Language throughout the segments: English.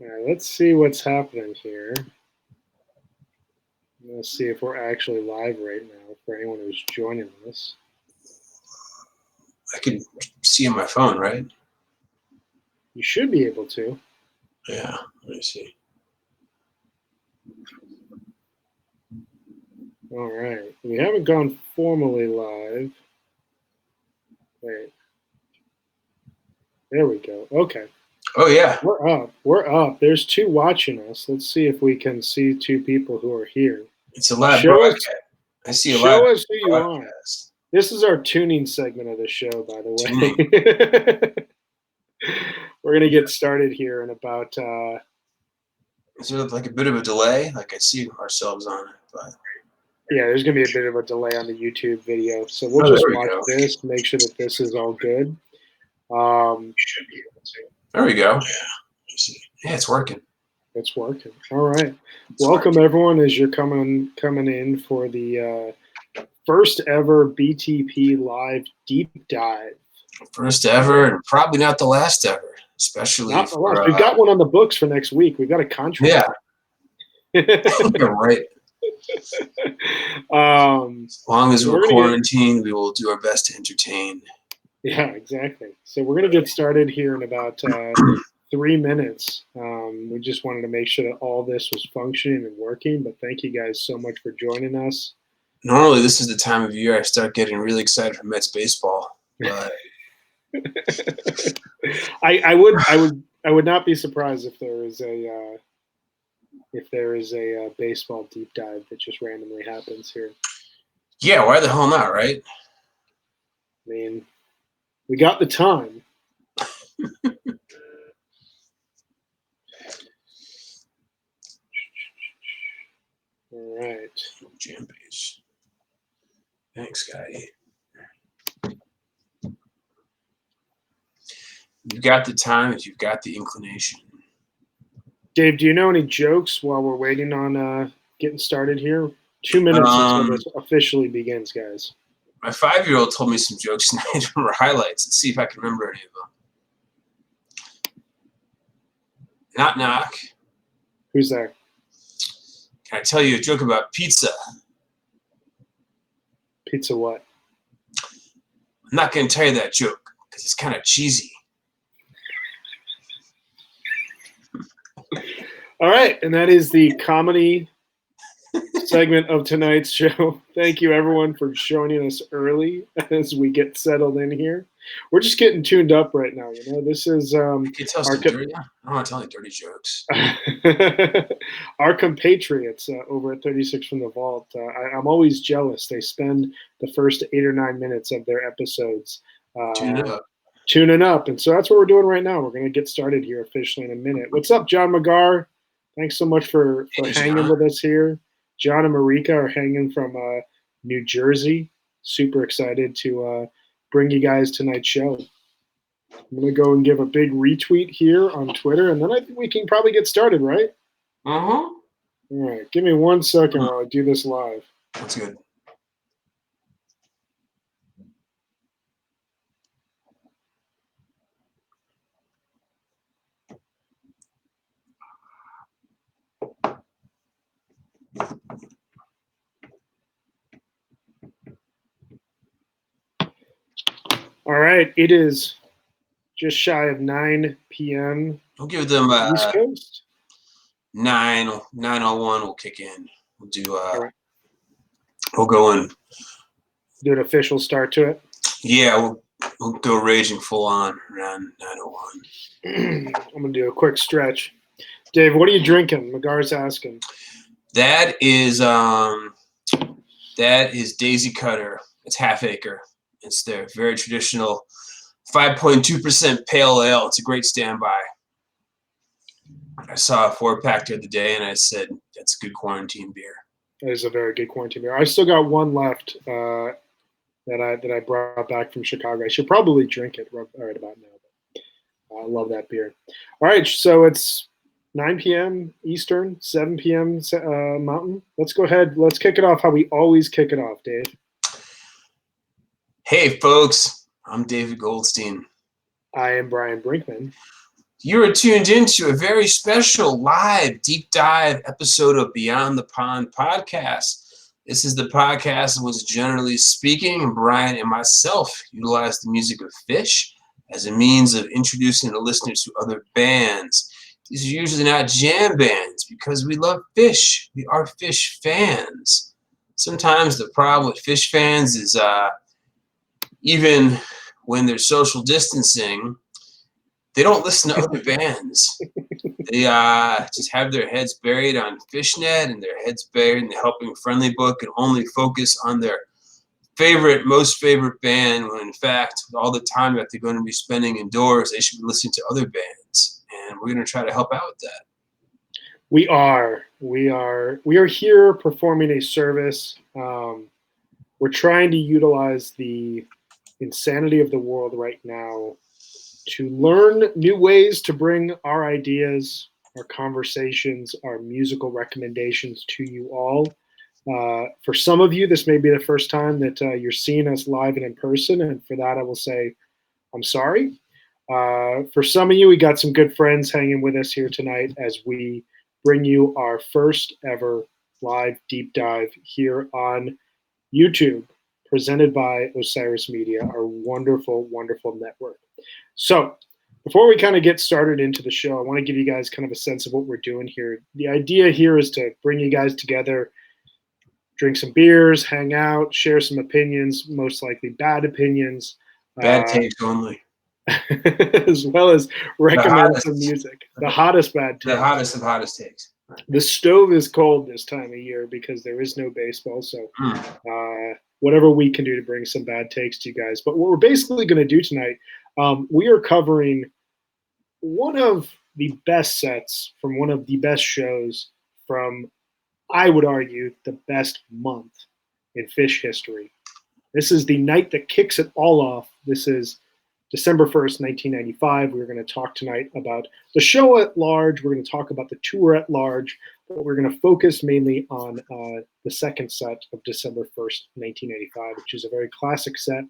All right, let's see what's happening here. Let's see if we're actually live right now for anyone who's joining us. I can see on my phone, right? You should be able to. Yeah, let me see. All right. We haven't gone formally live. Wait. There we go. Okay. Oh, yeah. We're up. We're up. There's two watching us. Let's see if we can see two people who are here. It's a live Show us, broadcast. I see a live show us who you are. broadcast. This is our tuning segment of the show, by the Tuning. way. We're going to get started here in about. Is there like a bit of a delay? Like I see ourselves on it, but Yeah, there's going to be a bit of a delay on the YouTube video. So we'll Oh, just there we watch go. this, make sure that this is all good. should be able to. There we go. Yeah, it's working. It's working. All right. It's Welcome, working. everyone, as you're coming in for the first ever BTP live deep dive. First ever, and probably not the last ever, especially Not the last. for, We've got one on the books for next week. We've got a contract. Yeah. You're right. As long as we're quarantined, we will do our best to entertain. Yeah, exactly. So we're going to get started here in about 3 minutes. We just wanted to make sure that all this was functioning and working, but thank you guys so much for joining us. Normally, this is the time of year I start getting really excited for Mets baseball, but I would not be surprised if there is a baseball deep dive that just randomly happens here. Yeah, why the hell not, right? I mean, we got the time. All right. Jam base. Thanks, guy. You've got the time if you've got the inclination. Dave, do you know any jokes while we're waiting on getting started here? 2 minutes until this officially begins, guys. My 5-year-old told me some jokes tonight from her highlights. Let's see if I can remember any of them. Knock, knock. Who's there? Can I tell you a joke about pizza? Pizza what? I'm not going to tell you that joke because it's kind of cheesy. All right, and that is the comedy segment of tonight's show. Thank you, everyone, for joining us early as we get settled in here. We're just getting tuned up right now. You know, this is You can tell some dirty. I don't want to tell any dirty jokes. Our compatriots over at 36 from the Vault. I'm always jealous. They spend the first 8 or 9 minutes of their episodes tuning up, and so that's what we're doing right now. We're going to get started here officially in a minute. What's up, John McGar? Thanks so much for hanging with us here. John and Marika are hanging from New Jersey. Super excited to bring you guys tonight's show. I'm going to go and give a big retweet here on Twitter, and then I think we can probably get started, right? Uh-huh. All right. Give me 1 second while I do this live. That's good. All right. It is just shy of 9 p.m. We'll give them East Coast. 9:01 will kick in. We'll do right. We'll go and do an official start to it. Yeah, we'll go raging full on around 9:01. I'm gonna do a quick stretch. Dave, what are you drinking? McGar's asking. That is Daisy Cutter. It's Half Acre. It's their very traditional 5.2% pale ale. It's a great standby. I saw a 4-pack the other day, and I said, that's a good quarantine beer. That is a very good quarantine beer. I still got one left that I brought back from Chicago. I should probably drink it right about now. But I love that beer. All right, so it's 9 p.m. Eastern, 7 p.m. Mountain. Let's go ahead. Let's kick it off how we always kick it off, Dave. Hey, folks. I'm David Goldstein. I am Brian Brinkman. You are tuned into a very special live deep dive episode of Beyond the Pond podcast. This is the podcast in which, generally speaking, Brian and myself utilize the music of Phish as a means of introducing the listeners to other bands. These are usually not jam bands because we love Phish. We are Phish fans. Sometimes the problem with Phish fans is even when they're social distancing, they don't listen to other bands. They just have their heads buried on Fishnet and their heads buried in the Helping Friendly book and only focus on their most favorite band, when in fact, with all the time that they're going to be spending indoors, they should be listening to other bands. And we're going to try to help out with that. We are here performing a service. We're trying to utilize the insanity of the world right now to learn new ways to bring our ideas, our conversations, our musical recommendations to you all. For some of you, this may be the first time that you're seeing us live and in person, and for that I will say I'm sorry. For some of you, we got some good friends hanging with us here tonight as we bring you our first ever live deep dive here on YouTube, presented by Osiris Media, our wonderful, wonderful network. So before we kind of get started into the show, I want to give you guys kind of a sense of what we're doing here. The idea here is to bring you guys together, drink some beers, hang out, share some opinions, most likely bad opinions. Bad takes only. As well as recommend some music. The hottest bad takes. The hottest of hottest takes. The stove is cold this time of year because there is no baseball. So whatever we can do to bring some bad takes to you guys. But what we're basically going to do tonight, we are covering one of the best sets from one of the best shows from, I would argue, the best month in Phish history. This is the night that kicks it all off. This is December 1st, 1995. We're going to talk tonight about the show at large. We're going to talk about the tour at large, but we're going to focus mainly on the second set of December 1st, 1985, which is a very classic set.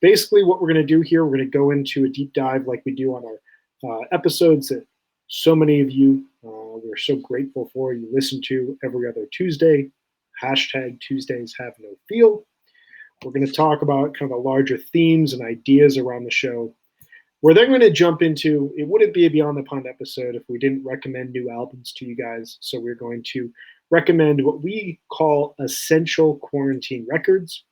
Basically, what we're going to do here, we're going to go into a deep dive like we do on our episodes that so many of you, we're so grateful for, you listen to every other Tuesday. Hashtag Tuesdays have no feel. We're going to talk about kind of the larger themes and ideas around the show. We're then going to jump into, it wouldn't be a Beyond the Pond episode if we didn't recommend new albums to you guys. So we're going to recommend what we call essential quarantine records.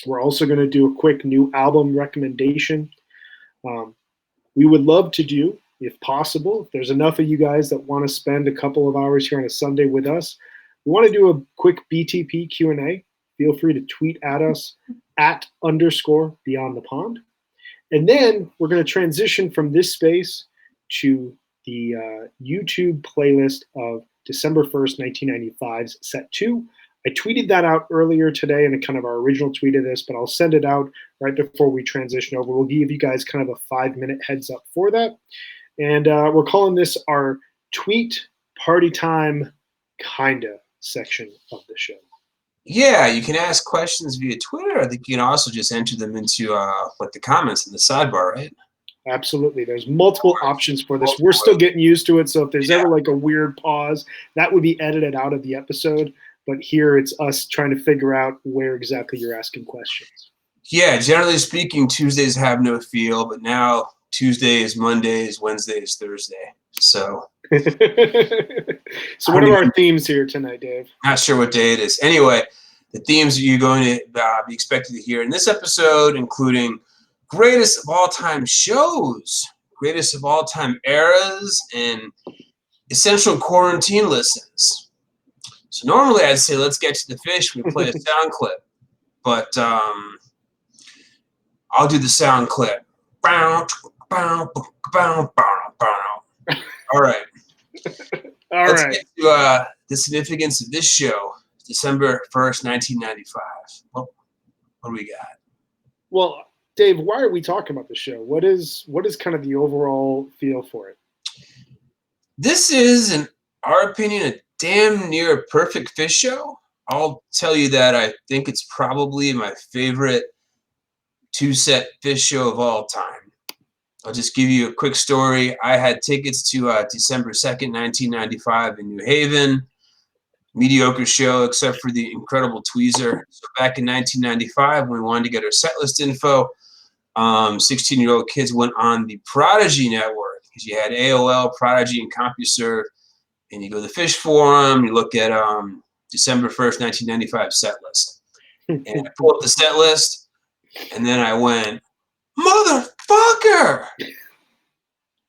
We're also going to do a quick new album recommendation. We would love to do, if possible, if there's enough of you guys that want to spend a couple of hours here on a Sunday with us, we want to do a quick BTP Q&A. Feel free to tweet at us @_BeyondThePond. And then we're going to transition from this space to the YouTube playlist of December 1st, 1995's Set 2. I tweeted that out earlier today in a kind of our original tweet of this, but I'll send it out right before we transition over. We'll give you guys kind of a 5-minute heads up for that. And we're calling this our Tweet Party Time Kinda section of the show. Yeah, you can ask questions via Twitter. I think you can also just enter them into the comments in the sidebar, right? Absolutely. There's multiple options for this. We're still getting used to it, so if there's ever like a weird pause, that would be edited out of the episode. But here it's us trying to figure out where exactly you're asking questions. Yeah, generally speaking, Tuesdays have no feel, but now Tuesdays, Mondays, Wednesdays, Thursday. So so what are our themes here tonight, Dave? Not sure what day it is. Anyway, the themes you're going to be expected to hear in this episode, including greatest of all-time shows, greatest of all-time eras, and essential quarantine listens. So normally I'd say let's get to the Phish. We play a sound clip, but I'll do the sound clip. All right. Let's get to the significance of this show, December 1st, 1995. What do we got? Well, Dave, why are we talking about the show? What is kind of the overall feel for it? This is, in our opinion, a damn near perfect Phish show. I'll tell you that I think it's probably my favorite 2-set Phish show of all time. I'll just give you a quick story. I had tickets to December 2nd, 1995 in New Haven. Mediocre show, except for the incredible Tweezer. So back in 1995, when we wanted to get our setlist info, 16-year-old kids went on the Prodigy network, because you had AOL, Prodigy, and CompuServe, and you go to the Fish Forum, you look at December 1st, 1995 set list. And I pulled up the set list, and then I went, motherfucker!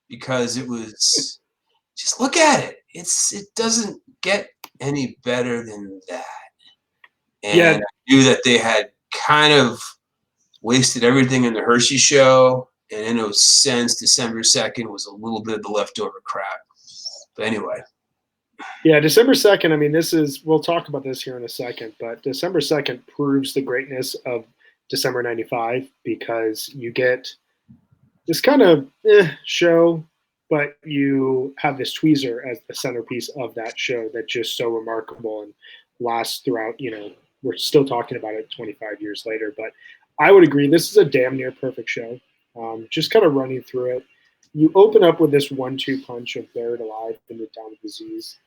Because it was, just look at it. It doesn't get any better than that. And I knew that they had kind of wasted everything in the Hershey show, and in a sense, December 2nd was a little bit of the leftover crap. But anyway. Yeah, December 2nd, I mean, we'll talk about this here in a second, but December 2nd proves the greatness of December 95, because you get this kind of show, but you have this Tweezer as the centerpiece of that show that's just so remarkable and lasts throughout, we're still talking about it 25 years later. But I would agree, this is a damn near perfect show. Just kind of running through it. You open up with this 1-2 punch of Buried Alive and the Down with Disease.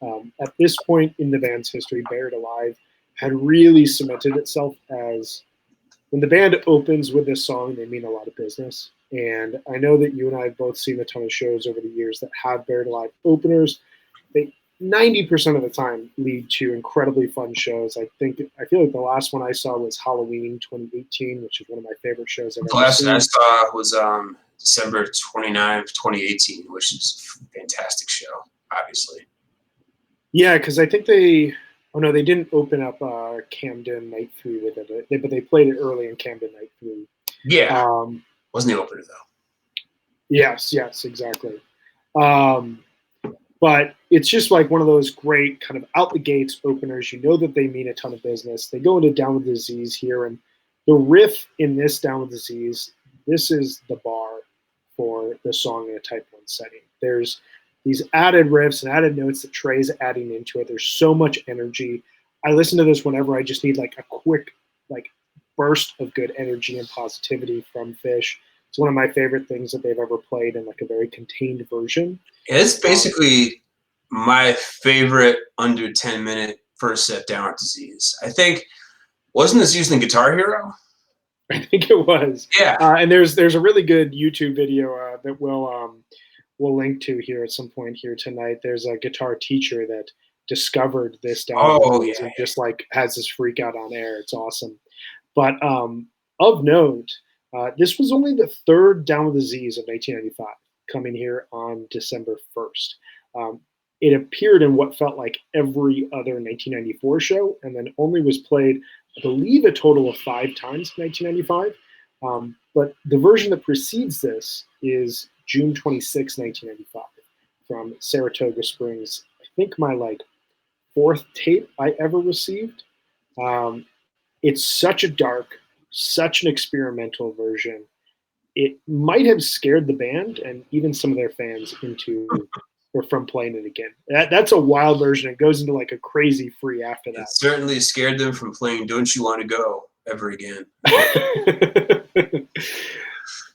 At this point in the band's history, Buried Alive had really cemented itself as, when the band opens with this song, they mean a lot of business. And I know that you and I have both seen a ton of shows over the years that have Buried Alive openers. They 90% of the time lead to incredibly fun shows. I feel like the last one I saw was Halloween 2018, which is one of my favorite shows I've ever seen. The last one I saw was December 29th, 2018, which is a fantastic show, obviously. Yeah, because I think they didn't open up Camden Night 3 with it, but they played it early in Camden Night 3. Yeah. Wasn't the opener, though. Yes, exactly. But it's just like one of those great kind of out the gates openers. You know that they mean a ton of business. They go into Down with Disease here, and the riff in this Down with Disease, this is the bar for the song in a Type 1 setting. There's these added riffs and added notes that Trey's adding into it. There's so much energy. I listen to this whenever I just need like a quick burst of good energy and positivity from Fish. It's one of my favorite things that they've ever played in like a very contained version. It's basically my favorite under 10-minute first set Down with Disease. I think, wasn't this using Guitar Hero? I think it was. Yeah. And there's a really good YouTube video that we'll link to here at some point here tonight. There's a guitar teacher that discovered this Down with Disease and just like has this freak out on air. It's awesome. But of note, this was only the third Down with Disease of 1995, coming here on December 1st. It appeared in what felt like every other 1994 show, and then only was played, I believe, a total of 5 times in 1995. But the version that precedes this is June 26, 1995, from Saratoga Springs. I think my 4th tape I ever received. It's such a dark, such an experimental version. It might have scared the band and even some of their fans from playing it again. That's a wild version. It goes into like a crazy free after that. It certainly scared them from playing Don't You Want to Go ever again.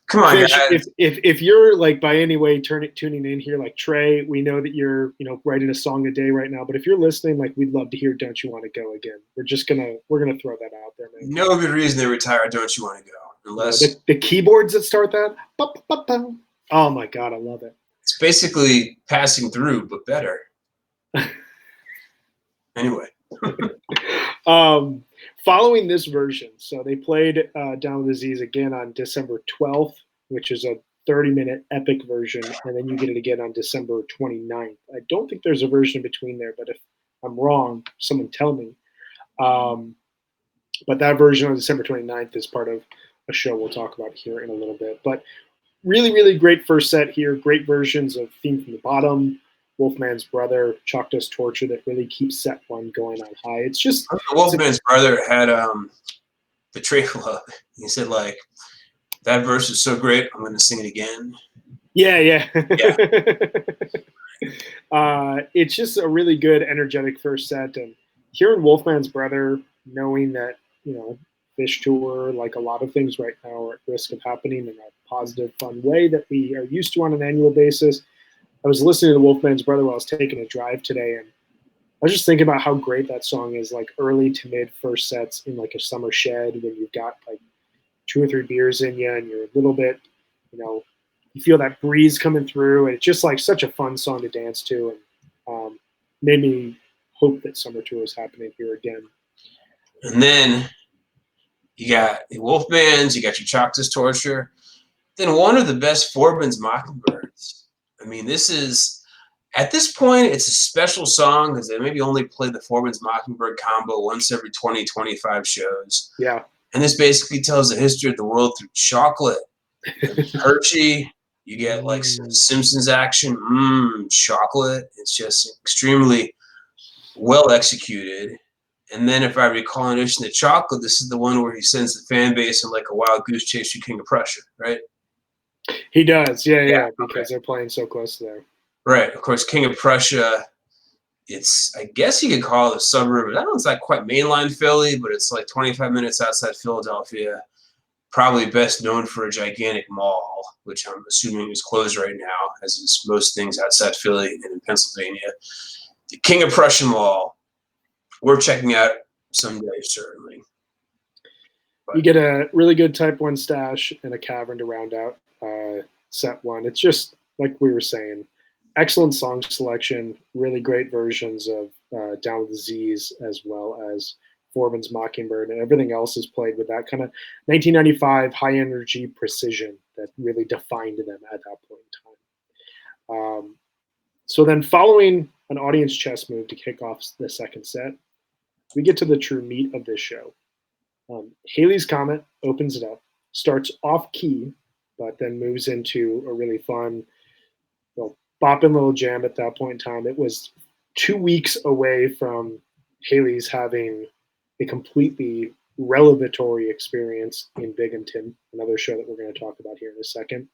Come on, Fish, guys. If you're like by any way tuning in here, like Trey, we know that you're writing a song a day right now. But if you're listening, we'd love to hear "Don't You Want to Go" again. We're gonna throw that out there, man. No good reason to retire "Don't You Want to Go" unless the keyboards that start that. Oh my god, I love it. It's basically Passing Through, but better. Anyway. Following this version, so they played Down with Disease again on December 12th, which is a 30-minute epic version, and then you get it again on December 29th. I don't think there's a version between there, but if I'm wrong, someone tell me. But that version on December 29th is part of a show we'll talk about here in a little bit. But really, really great first set here. Great versions of Theme from the Bottom, Wolfman's Brother, Chalk Dust Torture that really keeps set one going on high. It's just Wolfman's Brother had Betrayal Love. He said that verse is so great, I'm gonna sing it again. Yeah. It's just a really good, energetic first set, and hearing Wolfman's Brother, knowing that Fish tour, like a lot of things right now, are at risk of happening in a positive, fun way that we are used to on an annual basis. I was listening to Wolfman's Brother while I was taking a drive today, and I was just thinking about how great that song is, like early to mid first sets in like a summer shed when you've got like 2 or 3 beers in you and you're a little bit, you feel that breeze coming through, and it's just like such a fun song to dance to, and made me hope that summer tour is happening here again. And then you got the Wolfmans, you got your Choctaws Torture, then one of the best Forbin's Mockingbirds. I mean, this is, at this point, it's a special song because they maybe only play the Forbin's Mockingbird combo once every 20, 25 shows. Yeah. And this basically tells the history of the world through chocolate. Hershey, you get like some Simpsons action, chocolate. It's just extremely well executed. And then if I recall in addition to chocolate, this is the one where he sends the fan base in like a wild goose chase through King of Prussia, right? He does, yeah, because they're playing so close to there. Right. Of course, King of Prussia, it's, I guess you could call it a suburb. I don't know, it's not quite mainline Philly, but it's like 25 minutes outside Philadelphia. Probably best known for a gigantic mall, which I'm assuming is closed right now, as is most things outside Philly and in Pennsylvania. The King of Prussia Mall. We're checking out someday, certainly. But you get a really good Type 1 stash and a cavern to round out set one. It's just, like we were saying, excellent song selection, really great versions of Down with the Z's, as well as Forbin's Mockingbird, and everything else is played with that kind of 1995 high-energy precision that really defined them at that point in time. So then following an audience chess move to kick off the second set, we get to the true meat of this show. Halley's Comet opens it up, starts off key, but then moves into a really fun, bopping little jam at that point in time. It was 2 weeks away from Halley's having a completely revelatory experience in Binghamton, another show that we're going to talk about here in a second.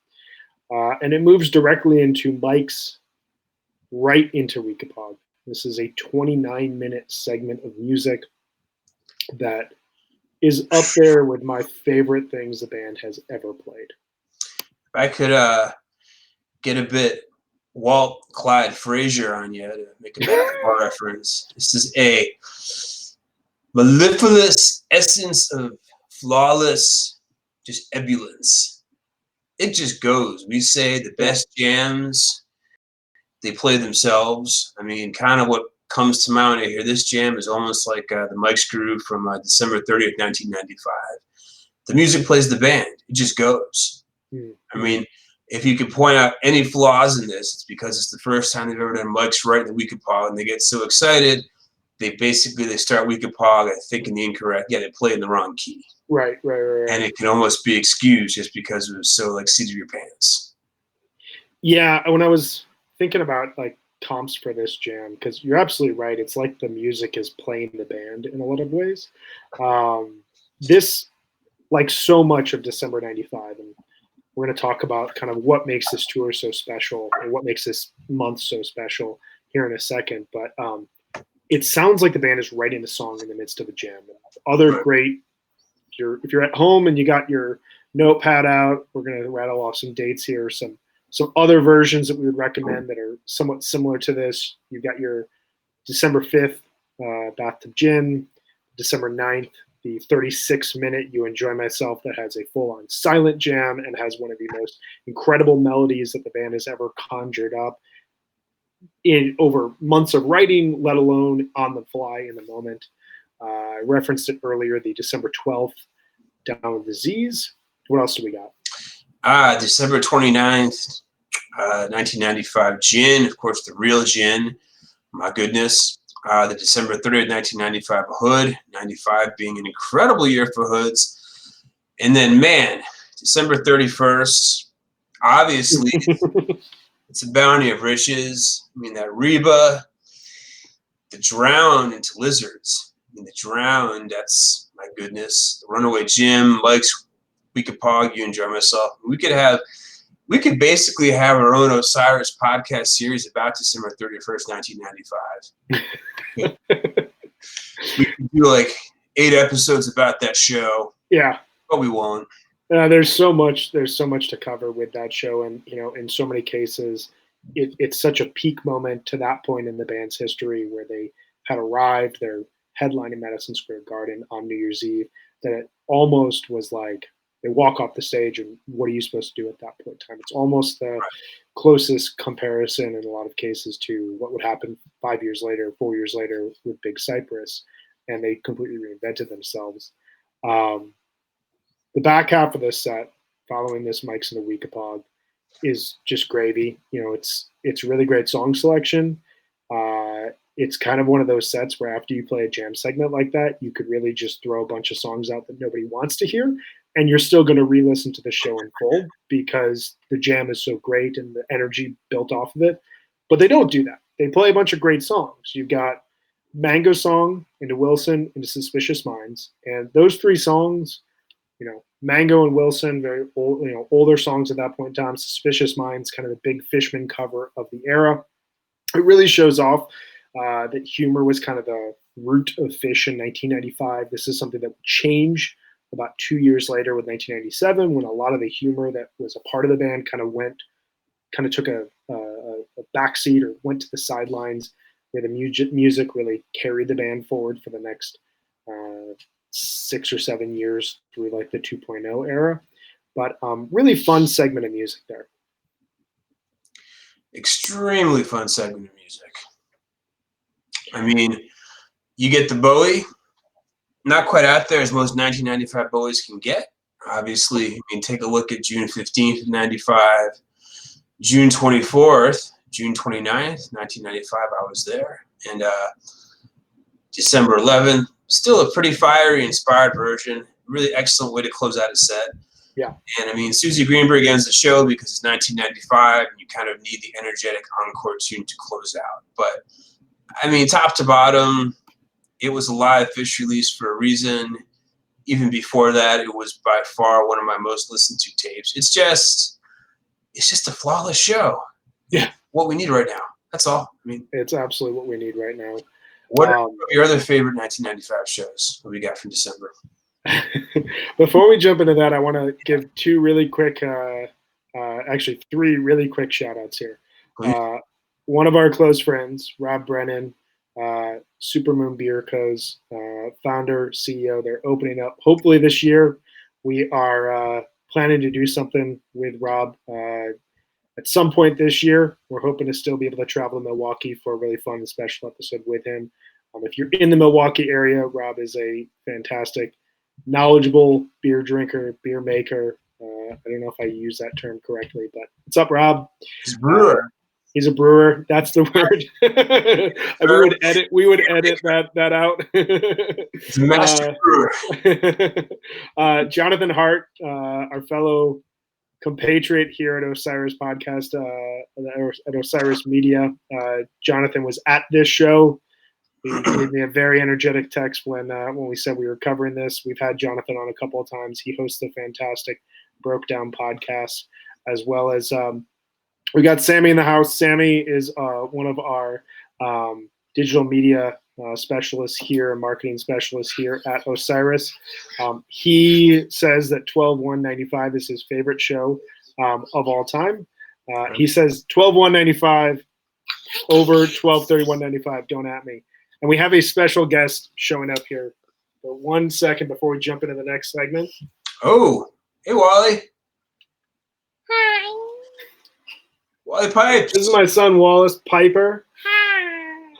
And it moves directly into Mike's, right into Weekapaug. This is a 29-minute segment of music that is up there with my favorite things the band has ever played. If I could get a bit Walt Clyde Frazier on you to make a basketball reference, this is a mellifluous essence of flawless just ebullience. It just goes. We say the best jams, they play themselves. I mean, kind of what comes to mind here. This jam is almost like the Mike's Groove from December 30th, 1995. The music plays the band. It just goes. I mean, if you could point out any flaws in this, it's because it's the first time they've ever done Mike's right in the Weekapaug, and they get so excited, they start Weekapaug, I think, in the incorrect. Yeah, they play in the wrong key. Right. And it can almost be excused just because it was so like seat of your pants. Yeah, when I was thinking about like comps for this jam, because you're absolutely right, it's like the music is playing the band in a lot of ways. This, like so much of December 95, and we're going to talk about kind of what makes this tour so special and what makes this month so special here in a second, but it sounds like the band is writing the song in the midst of a jam. Other great, if you're at home and you got your notepad out, we're going to rattle off some dates here, some other versions that we would recommend that are somewhat similar to this. You've got your December 5th, Bathtub Gin, December 9th, the 36-minute You Enjoy Myself that has a full-on silent jam and has one of the most incredible melodies that the band has ever conjured up in over months of writing, let alone on the fly in the moment. I referenced it earlier, the December 12th, Down with the Z's. What else do we got? December 29th, 1995, Gin, of course, the real Gin. My goodness. The December 30th, 1995, Hood, 95 being an incredible year for hoods. And then, man, December 31st, obviously, it's a bounty of riches. I mean, that Reba, the Drown into Lizards. I mean, the Drown, that's, my goodness. The Runaway Jim, Mike's Weekapaug, You Enjoy Myself. We could basically have our own Osiris podcast series about December 31st, 1995. We could do like 8 episodes about that show. Yeah. But we won't. There's so much to cover with that show, and in so many cases, it's such a peak moment to that point in the band's history where they had arrived. They're headlining Madison Square Garden on New Year's Eve. That it almost was like they walk off the stage, and what are you supposed to do at that point in time? It's almost the closest comparison in a lot of cases to what would happen 5 years later, 4 years later with Big Cypress, and they completely reinvented themselves. The back half of this set, following this Mike's in the Weekapog, is just gravy. It's really great song selection. It's kind of one of those sets where after you play a jam segment like that, you could really just throw a bunch of songs out that nobody wants to hear, and you're still going to re-listen to the show in full because the jam is so great and the energy built off of it. But they don't do that. They play a bunch of great songs. You've got Mango Song, Into Wilson, Into Suspicious Minds, and those three songs, Mango and Wilson, very old, older songs at that point in time. Suspicious Minds, kind of the big Fishman cover of the era. It really shows off that humor was kind of the root of Phish in 1995. This is something that would change about 2 years later with 1997, when a lot of the humor that was a part of the band kind of took a backseat or went to the sidelines, where the music really carried the band forward for the next 6 or 7 years through like the 2.0 era. But really fun segment of music there. Extremely fun segment of music. I mean, you get the Bowie, not quite out there as most 1995 Bowies can get. Obviously, take a look at June 15th, 95, June 24th, June 29th, 1995, I was there. And December 11th, still a pretty fiery, inspired version. Really excellent way to close out a set. Yeah. And Susie Greenberg ends the show because it's 1995 and you kind of need the energetic encore tune to close out. But top to bottom, it was a live Phish release for a reason. Even before that, it was by far one of my most listened to tapes. It's just a flawless show. Yeah. What we need right now. That's all. It's absolutely what we need right now. What are your other favorite 1995 shows that we got from December? Before we jump into that, I want to give two really quick, actually three really quick shout outs here. One of our close friends, Rob Brennan, Supermoon Beer Co.'s founder, CEO, they're opening up hopefully this year. We are planning to do something with Rob at some point this year. We're hoping to still be able to travel to Milwaukee for a really fun and special episode with him. If you're in the Milwaukee area, Rob is a fantastic, knowledgeable beer drinker, beer maker. I don't know if I use that term correctly, but what's up, Rob? He's a brewer. He's a brewer. That's the word. we would edit that out. He's a master brewer. Jonathan Hart, our fellow compatriot here at Osiris Podcast, at Osiris Media. Jonathan was at this show. He gave me a very energetic text when we said we were covering this. We've had Jonathan on a couple of times. He hosts a fantastic Broke Down podcast, as well as we got Sammy in the house. Sammy is one of our digital media specialists here, marketing specialists here at Osiris. He says that 12/1/95 is his favorite show of all time. He says 12/1/95 over 12/31/95. Don't at me. And we have a special guest showing up here for 1 second before we jump into the next segment. Oh, hey, Wally. Hi. Wally Pipes. This is my son, Wallace Piper. Hi.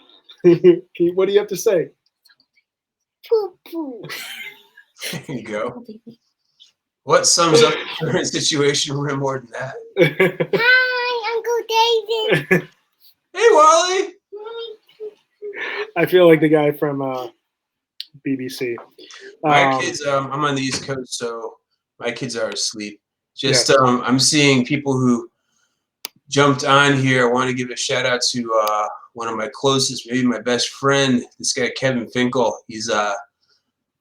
What do you have to say? Poo poo. There you go. What sums up the current situation we're in more than that? Hi, Uncle David. Hey, Wally. I feel like the guy from BBC. My kids, I'm on the East Coast, so my kids are asleep. I'm seeing people who jumped on here. I want to give a shout out to one of my closest, maybe my best friend, this guy, Kevin Finkel. He's a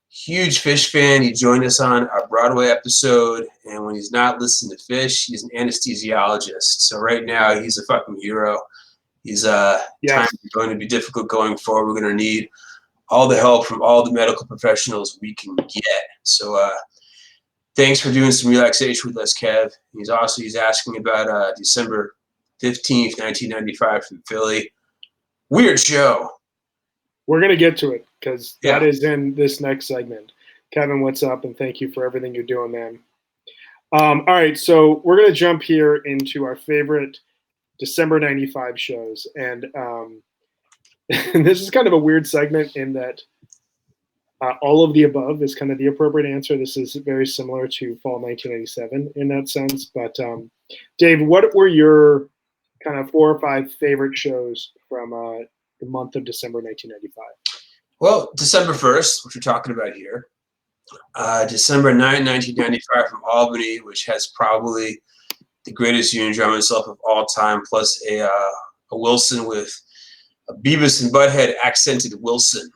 huge Phish fan. He joined us on our Broadway episode, and when he's not listening to Phish, he's an anesthesiologist. So right now, he's a fucking hero. He's time is going to be difficult going forward. We're going to need all the help from all the medical professionals we can get. So Thanks for doing some relaxation with us, Kev. He's asking about December 15th, 1995 from Philly. Weird show. We're going to get to it because that is in this next segment. Kevin, what's up? And thank you for everything you're doing, man. All right, so we're going to jump here into our favorite December 95 shows. And this is kind of a weird segment in that all of the above is kind of the appropriate answer. This is very similar to fall 1997 in that sense. But Dave, what were your kind of 4 or 5 favorite shows from the month of December 1995? Well, December 1st, which we're talking about here. December 9, 1995 from Albany, which has probably the greatest union drum itself of all time, plus a Wilson with a Beavis and Butthead accented Wilson.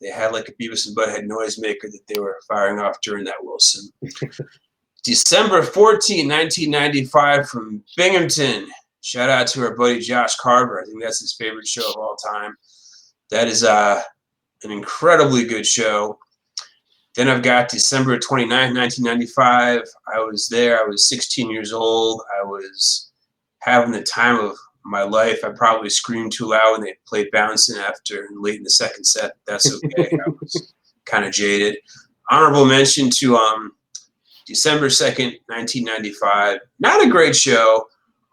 They had like a Beavis and Butthead noisemaker that they were firing off during that Wilson. December 14, 1995 from Binghamton. Shout out to our buddy Josh Carver. I think that's his favorite show of all time. That is an incredibly good show. Then I've got December 29, 1995. I was there. I was 16 years old. I was having the time of my life. I probably screamed too loud when they played Bouncing after late in the second set. That's okay. I was kind of jaded. Honorable mention to December 2nd, 1995. Not a great show,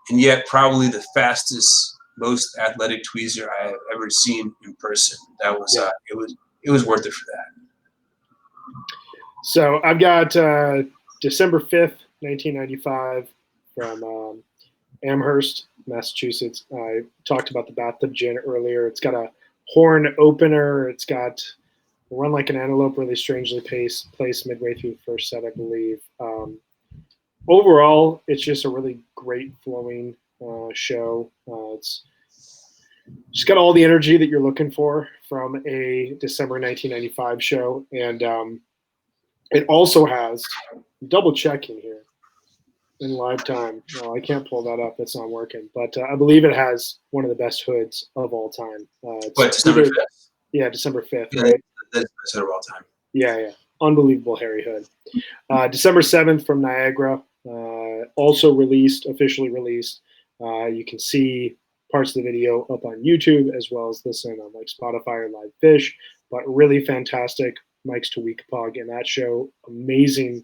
and yet probably the fastest, most athletic tweezer I have ever seen in person. That was it was worth it for that. So I've got December 5th, 1995 from Amherst, Massachusetts. I talked about the Bathtub Gin earlier. It's got a horn opener. It's got Run Like an Antelope, really strangely placed midway through the first set, I believe. Overall, it's just a really great flowing show. It's just got all the energy that you're looking for from a December 1995 show. And it also has, double checking here in live time. No, I can't pull that up. That's not working. But I believe it has one of the best hoods of all time. December 5th? Yeah, December 5th. Yeah, right? that's the best hood of all time. Yeah. Unbelievable hairy hood. December 7th from Niagara. Also officially released. You can see parts of the video up on YouTube as well as listen on like Spotify or Live Fish. But really fantastic. Mike's Tweakapog in that show. Amazing,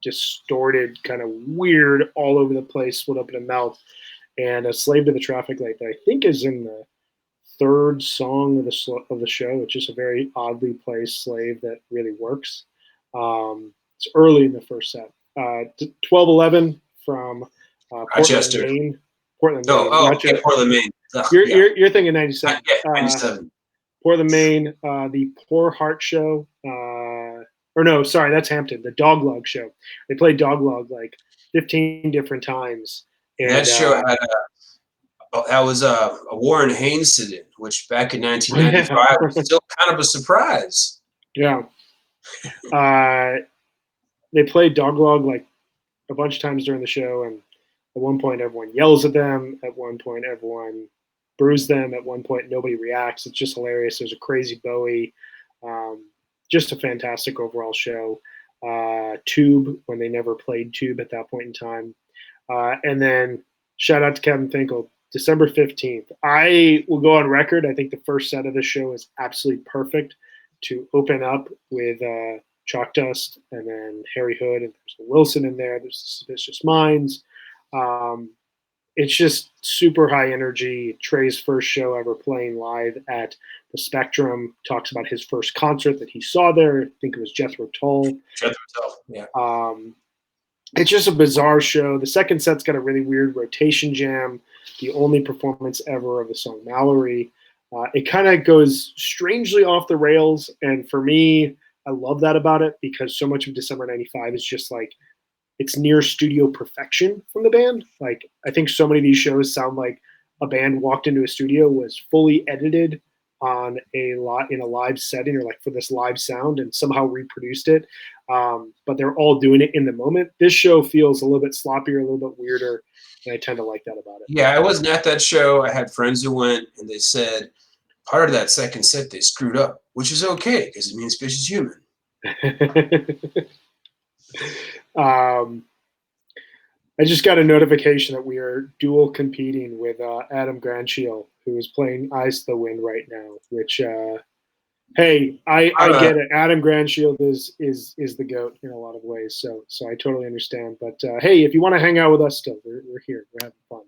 distorted, kind of weird, all over the place, split up in a mouth. And a Slave to the Traffic Light that I think is in the 3rd song of the show. It's just a very oddly placed slave that really works. It's early in the first set. 12-11 from Rochester. Portland, Maine. Okay, Portland, Maine. You're thinking 97. Yeah, 97. Portland, Maine. The Poor Heart Show. Or no, sorry, that's Hampton. The Doglog Show. They played Doglog like 15 different times. And that show had that was a Warren Haynes sit-in, which back in 1995 was still kind of a surprise. Yeah. They played Doglog like a bunch of times during the show, and at one point everyone yells at them. At one point everyone boos them. At one point nobody reacts. It's just hilarious. There's a crazy Bowie. Just a fantastic overall show. Tube, when they never played Tube at that point in time. And then shout out to Kevin Finkel, December 15th. I will go on record. I think the first set of the show is absolutely perfect to open up with Chalk Dust and then Harry Hood, and there's Wilson in there. There's Suspicious Minds. It's just super high energy. Trey's first show ever playing live at the Spectrum. Talks about his first concert that he saw there. I think it was Jethro Tull. Yeah. It's just a bizarre show. The second set's got a really weird rotation jam. The only performance ever of the song Mallory. It kind of goes strangely off the rails. And for me, I love that about it because so much of December 95 is just like, it's near studio perfection from the band. Like, I think so many of these shows sound like a band walked into a studio, was fully edited on in a live setting or like for this live sound and somehow reproduced it. But they're all doing it in the moment. This show feels a little bit sloppier, a little bit weirder, and I tend to like that about it. Yeah, I wasn't at that show. I had friends who went, and they said part of that second set they screwed up, which is okay because it means Fish is human. I just got a notification that we are dual competing with Adam Granchiel, who is playing Ice the Wind right now. Which, hey, I get it. Adam Granchiel is the GOAT in a lot of ways, so I totally understand. But hey, if you want to hang out with us, still, we're here. We're having fun.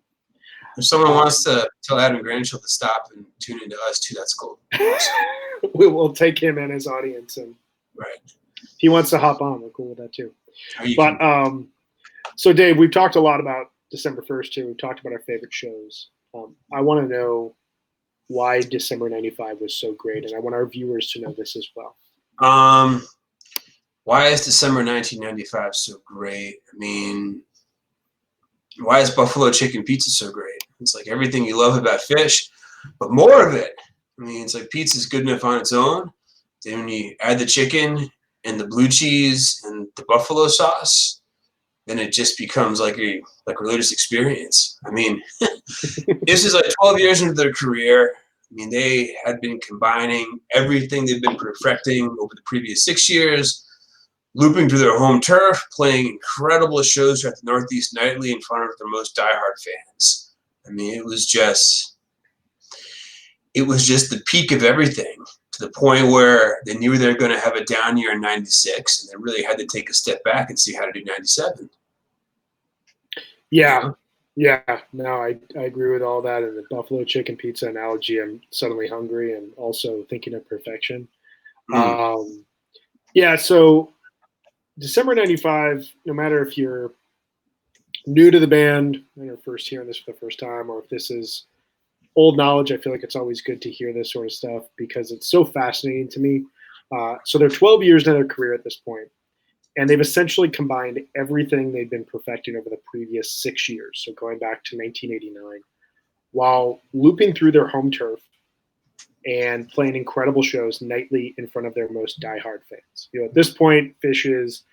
If someone wants to tell Adam Granchiel to stop and tune into us too, that's cool. We will take him and his audience, and right. If he wants to hop on, we're cool with that too. But so Dave, we've talked a lot about December 1st too. We've talked about our favorite shows. I want to know why December '95 was so great, and I want our viewers to know this as well. Why is December 1995 so great? I mean, why is buffalo chicken pizza so great? It's like everything you love about fish, but more of it. I mean, it's like pizza's good enough on its own. Then when you add the chicken and the blue cheese and the buffalo sauce, then it just becomes like a religious experience. I mean, this is like 12 years into their career. I mean, they had been combining everything they've been perfecting over the previous 6 years, looping through their home turf, playing incredible shows throughout the Northeast nightly in front of their most diehard fans. I mean, it was just the peak of everything, to the point where they knew they were going to have a down year in '96, and they really had to take a step back and see how to do '97. Yeah. No, I agree with all that. And the buffalo chicken pizza analogy, I'm suddenly hungry and also thinking of perfection. So December '95, no matter if you're new to the band and you're first hearing this for the first time, or if this is old knowledge, I feel like it's always good to hear this sort of stuff because it's so fascinating to me. So they're 12 years into their career at this point, and they've essentially combined everything they've been perfecting over the previous 6 years, so going back to 1989, while looping through their home turf and playing incredible shows nightly in front of their most diehard fans. At this point, Phish is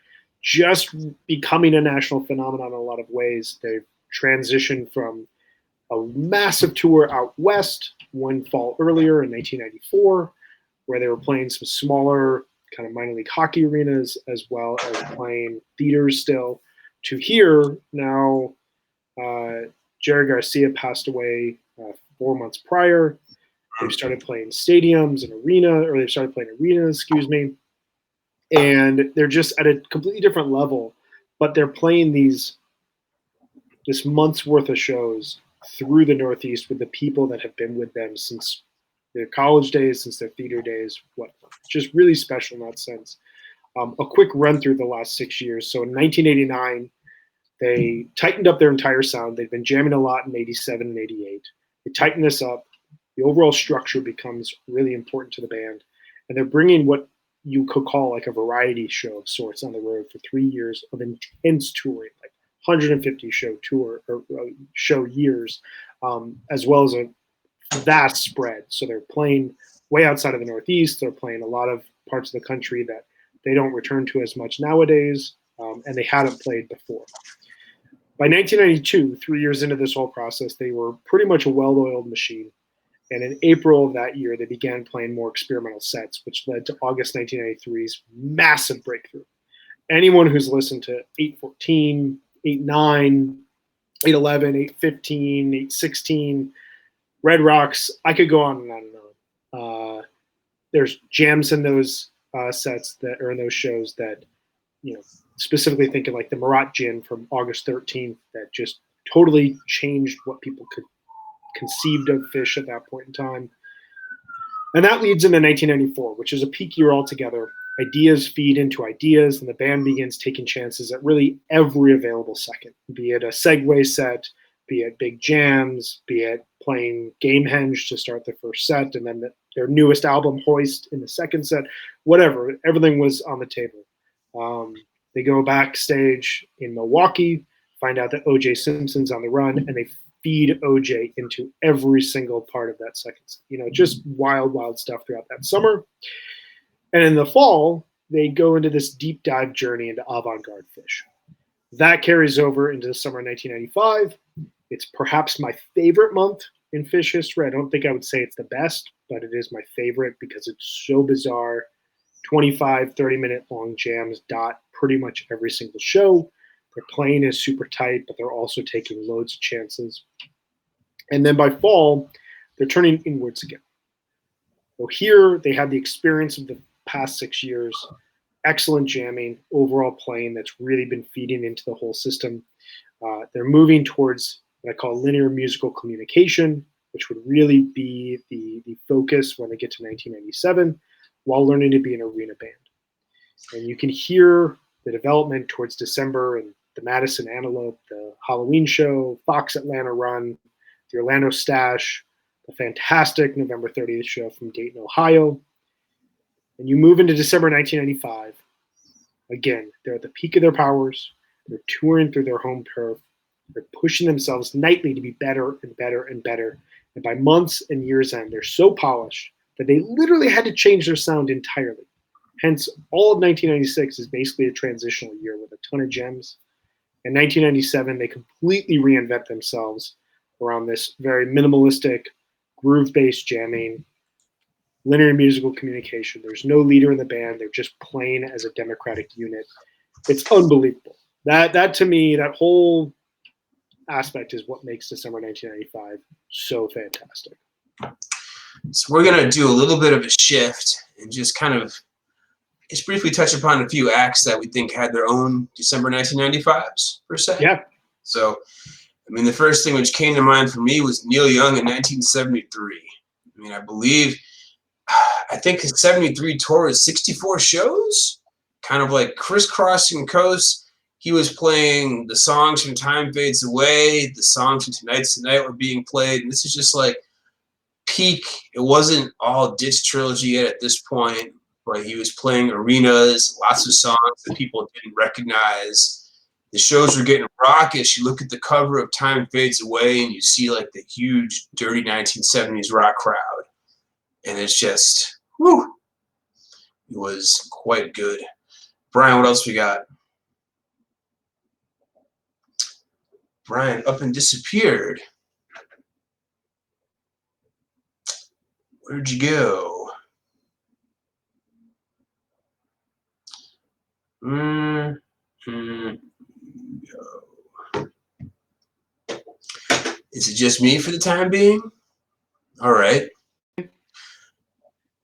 just becoming a national phenomenon in a lot of ways. They've transitioned from a massive tour out west one fall earlier in 1994, where they were playing some smaller kind of minor league hockey arenas as well as playing theaters still, to here now. Jerry Garcia passed away 4 months prior. They've started playing stadiums and they've started playing arenas, and they're just at a completely different level, but they're playing this month's worth of shows through the Northeast with the people that have been with them since their college days, since their theater days, whatnot. It's just really special in that sense. A quick run through the last 6 years. So in 1989, they tightened up their entire sound. They'd been jamming a lot in '87 and '88. They tightened this up. The overall structure becomes really important to the band. And they're bringing what you could call like a variety show of sorts on the road for 3 years of intense touring, like 150 show years, as well as a vast spread. So they're playing way outside of the Northeast. They're playing a lot of parts of the country that they don't return to as much nowadays, and they hadn't played before. By 1992, 3 years into this whole process, they were pretty much a well-oiled machine. And in April of that year, they began playing more experimental sets, which led to August 1993's massive breakthrough. Anyone who's listened to 814, 89, 811, 815, 816, Red Rocks, I could go on and on and on. There's jams in those sets that are in those shows that, specifically thinking like the Marat Gin from August 13th, that just totally changed what people could conceived of Phish at that point in time. And that leads into 1994, which is a peak year altogether. Ideas feed into ideas, and the band begins taking chances at really every available second, be it a Segway set, be it big jams, be it playing Gamehenge to start the first set, and then their newest album, Hoist, in the second set, whatever. Everything was on the table. They go backstage in Milwaukee, find out that O.J. Simpson's on the run, and they feed OJ into every single part of that second set. Just wild, wild stuff throughout that summer. And in the fall, they go into this deep dive journey into avant-garde Phish. That carries over into the summer of 1995. It's perhaps my favorite month in Phish history. I don't think I would say it's the best, but it is my favorite because it's so bizarre. 25, 30-minute long jams dot pretty much every single show. Their playing is super tight, but they're also taking loads of chances. And then by fall, they're turning inwards again. So here they have the experience of the past 6 years, excellent jamming, overall playing that's really been feeding into the whole system. They're moving towards what I call linear musical communication, which would really be the focus when they get to 1997, while learning to be an arena band. And you can hear the development towards December and the Madison Antelope, the Halloween show, Fox Atlanta Run, the Orlando Stash, the fantastic November 30th show from Dayton, Ohio. And you move into December 1995. Again, they're at the peak of their powers. They're touring through their home turf. They're pushing themselves nightly to be better and better and better. And by months and years end, they're so polished that they literally had to change their sound entirely. Hence, all of 1996 is basically a transitional year with a ton of gems. In 1997, they completely reinvent themselves around this very minimalistic, groove-based jamming, linear musical communication. There's no leader in the band. They're just playing as a democratic unit. It's unbelievable. That to me, that whole aspect is what makes December 1995 so fantastic. So we're going to do a little bit of a shift and just kind of just briefly touch upon a few acts that we think had their own December 1995s, per se. Yeah. So, I mean, the first thing which came to mind for me was Neil Young in 1973. I mean, I think his 73 tour is 64 shows, kind of like crisscrossing coasts. He was playing the songs from Time Fades Away, the songs from Tonight's the Night were being played, and this is just like peak. It wasn't all Ditch Trilogy yet at this point, but he was playing arenas, lots of songs that people didn't recognize. The shows were getting raucous. You look at the cover of Time Fades Away and you see like the huge, dirty 1970s rock crowd. And it's just, whew, it was quite good. Brian, what else we got? Brian up and disappeared. Where'd you go? Is it just me for the time being? All right.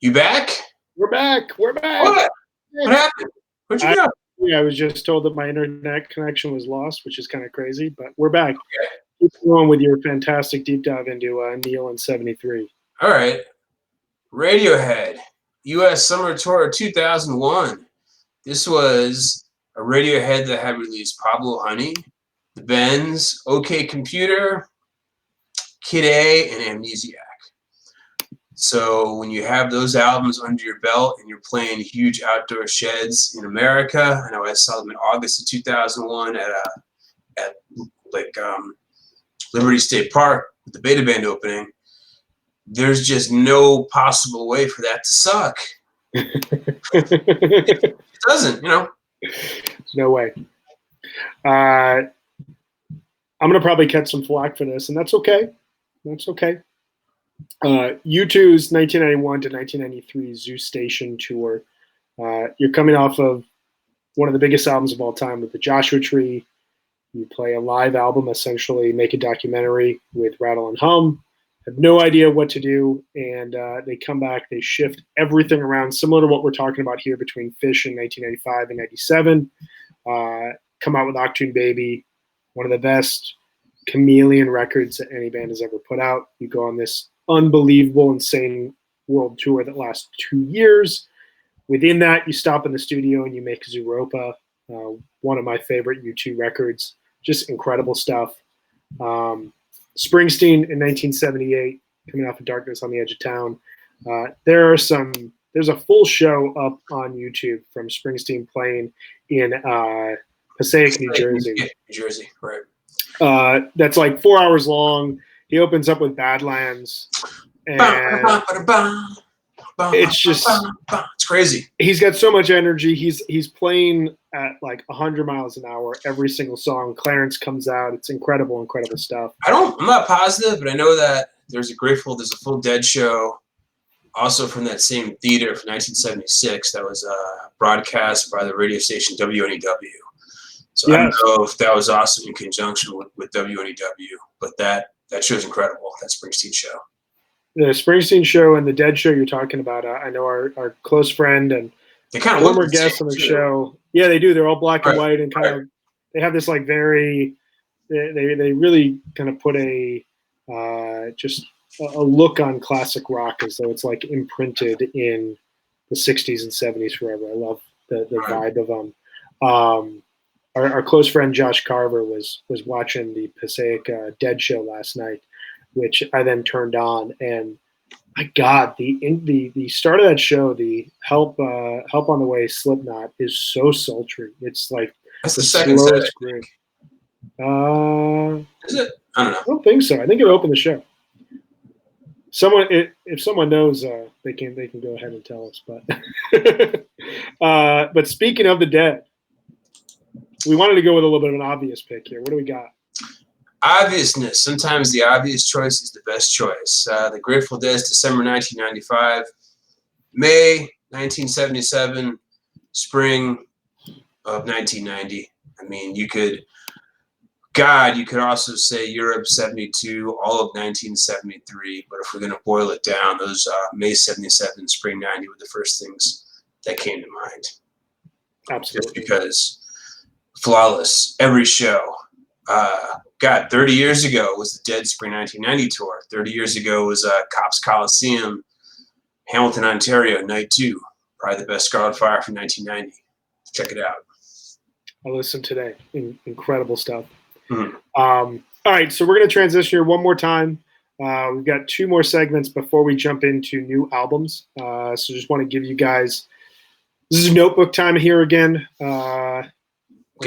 You back? We're back. We're back. What happened? Where'd you go? Yeah, I was just told that my internet connection was lost, which is kind of crazy, but we're back. Okay. Keep going with your fantastic deep dive into Neil in 73. All right. Radiohead, U.S. Summer Tour 2001. This was a Radiohead that had released Pablo Honey, The Bends, OK Computer, Kid A, and Amnesiac. So when you have those albums under your belt and you're playing huge outdoor sheds in America, I know I saw them in August of 2001 at Liberty State Park with the Beta Band opening. There's just no possible way for that to suck. It doesn't, you know. There's no way. I'm going to probably catch some flack for this, and that's okay. That's okay. U2's 1991 to 1993 Zoo Station tour. You're coming off of one of the biggest albums of all time with the Joshua Tree. You play a live album, essentially make a documentary with Rattle and Hum. Have no idea what to do, and they come back. They shift everything around, similar to what we're talking about here between Fish in 1995 and 97. Come out with Achtung Baby, one of the best chameleon records that any band has ever put out. You go on this unbelievable, insane world tour that lasts 2 years. Within that, you stop in the studio and you make Zooropa, one of my favorite U2 records. Just incredible stuff. Springsteen in 1978, coming off of Darkness on the Edge of Town. There's a full show up on YouTube from Springsteen playing in Passaic, New Jersey. New Jersey, right. That's like 4 hours long. He opens up with Badlands. And it's just, it's crazy. He's got so much energy. He's playing at like 100 miles an hour every single song. Clarence comes out. It's incredible, incredible stuff. I'm not positive, but I know that there's a Full Dead show Also from that same theater from 1976, that was broadcast by the radio station WNEW. So I don't know if that was also in conjunction with WNEW, but that show's incredible, that Springsteen show. The Springsteen show and the Dead show you're talking about, I know our close friend and they kind of former guest on the show. Yeah, they do. They're all black and white and kind of, they have this like very, they really kind of put just a look on classic rock as though it's like imprinted in the 60s and 70s forever. I love the vibe of them. Our close friend Josh Carver was watching the Passaic Dead show last night, which I then turned on, and my God, the start of that show, the Help on the Way Slipknot is so sultry. It's like that's the second set. Is it? I don't know. I don't think so. I think it opened the show. If someone knows, they can go ahead and tell us. But speaking of the Dead, we wanted to go with a little bit of an obvious pick here. What do we got? Obviousness. Sometimes the obvious choice is the best choice. The Grateful Dead's December 1995, May 1977, spring of 1990. I mean, you could also say Europe 72, all of 1973. But if we're going to boil it down, those May 77, spring 90 were the first things that came to mind. Absolutely. Just because flawless, every show. 30 years ago was the Dead Spring 1990 tour. 30 years ago was Cops Coliseum, Hamilton, Ontario, night 2. Probably the best Scarlet Fire from 1990. Check it out. I listened today. Incredible stuff. Mm-hmm. All right, so we're going to transition here one more time. We've got 2 more segments before we jump into new albums. So just want to give you guys, this is notebook time here again. Get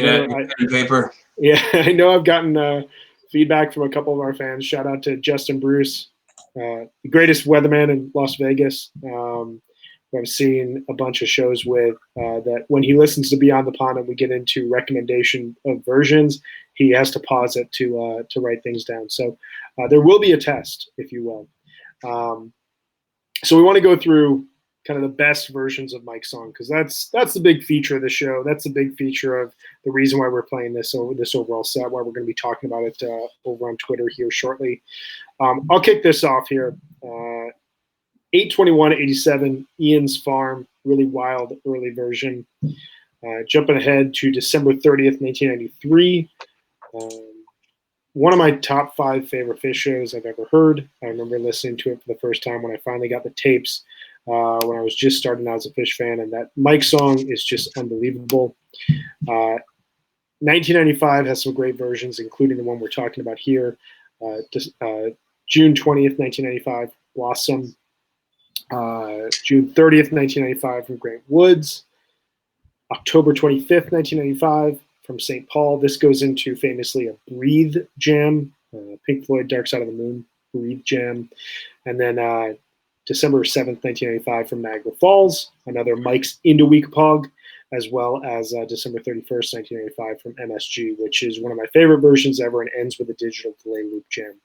out pen and paper. Yeah, I know I've gotten feedback from a couple of our fans. Shout out to Justin Bruce, the greatest weatherman in Las Vegas. Who I've seen a bunch of shows with, that when he listens to Beyond the Pond and we get into recommendation of versions, he has to pause it to write things down. So there will be a test, if you will. So we want to go through kind of the best versions of Mike's song, because that's the big feature of the show. That's the big feature of the reason why we're playing this overall set, why we're going to be talking about it over on Twitter here shortly. I'll kick this off here. 8/21/87, Ian's Farm, really wild early version. Jumping ahead to December 30th, 1993. One of my top 5 favorite Fish shows I've ever heard. I remember listening to it for the first time when I finally got the tapes when I was just starting out as a Fish fan, and that Mike song is just unbelievable. 1995 has some great versions, including the one we're talking about here. June 20th, 1995, Blossom. June 30th, 1995, from Grant Woods. October 25th, 1995, from St. Paul. This goes into famously a Breathe jam. Pink Floyd, Dark Side of the Moon, Breathe jam. And then December 7th, 1995, from Niagara Falls, another Mike's Into Week Pog, as well as December 31st, 1995, from MSG, which is one of my favorite versions ever and ends with a digital delay loop jam.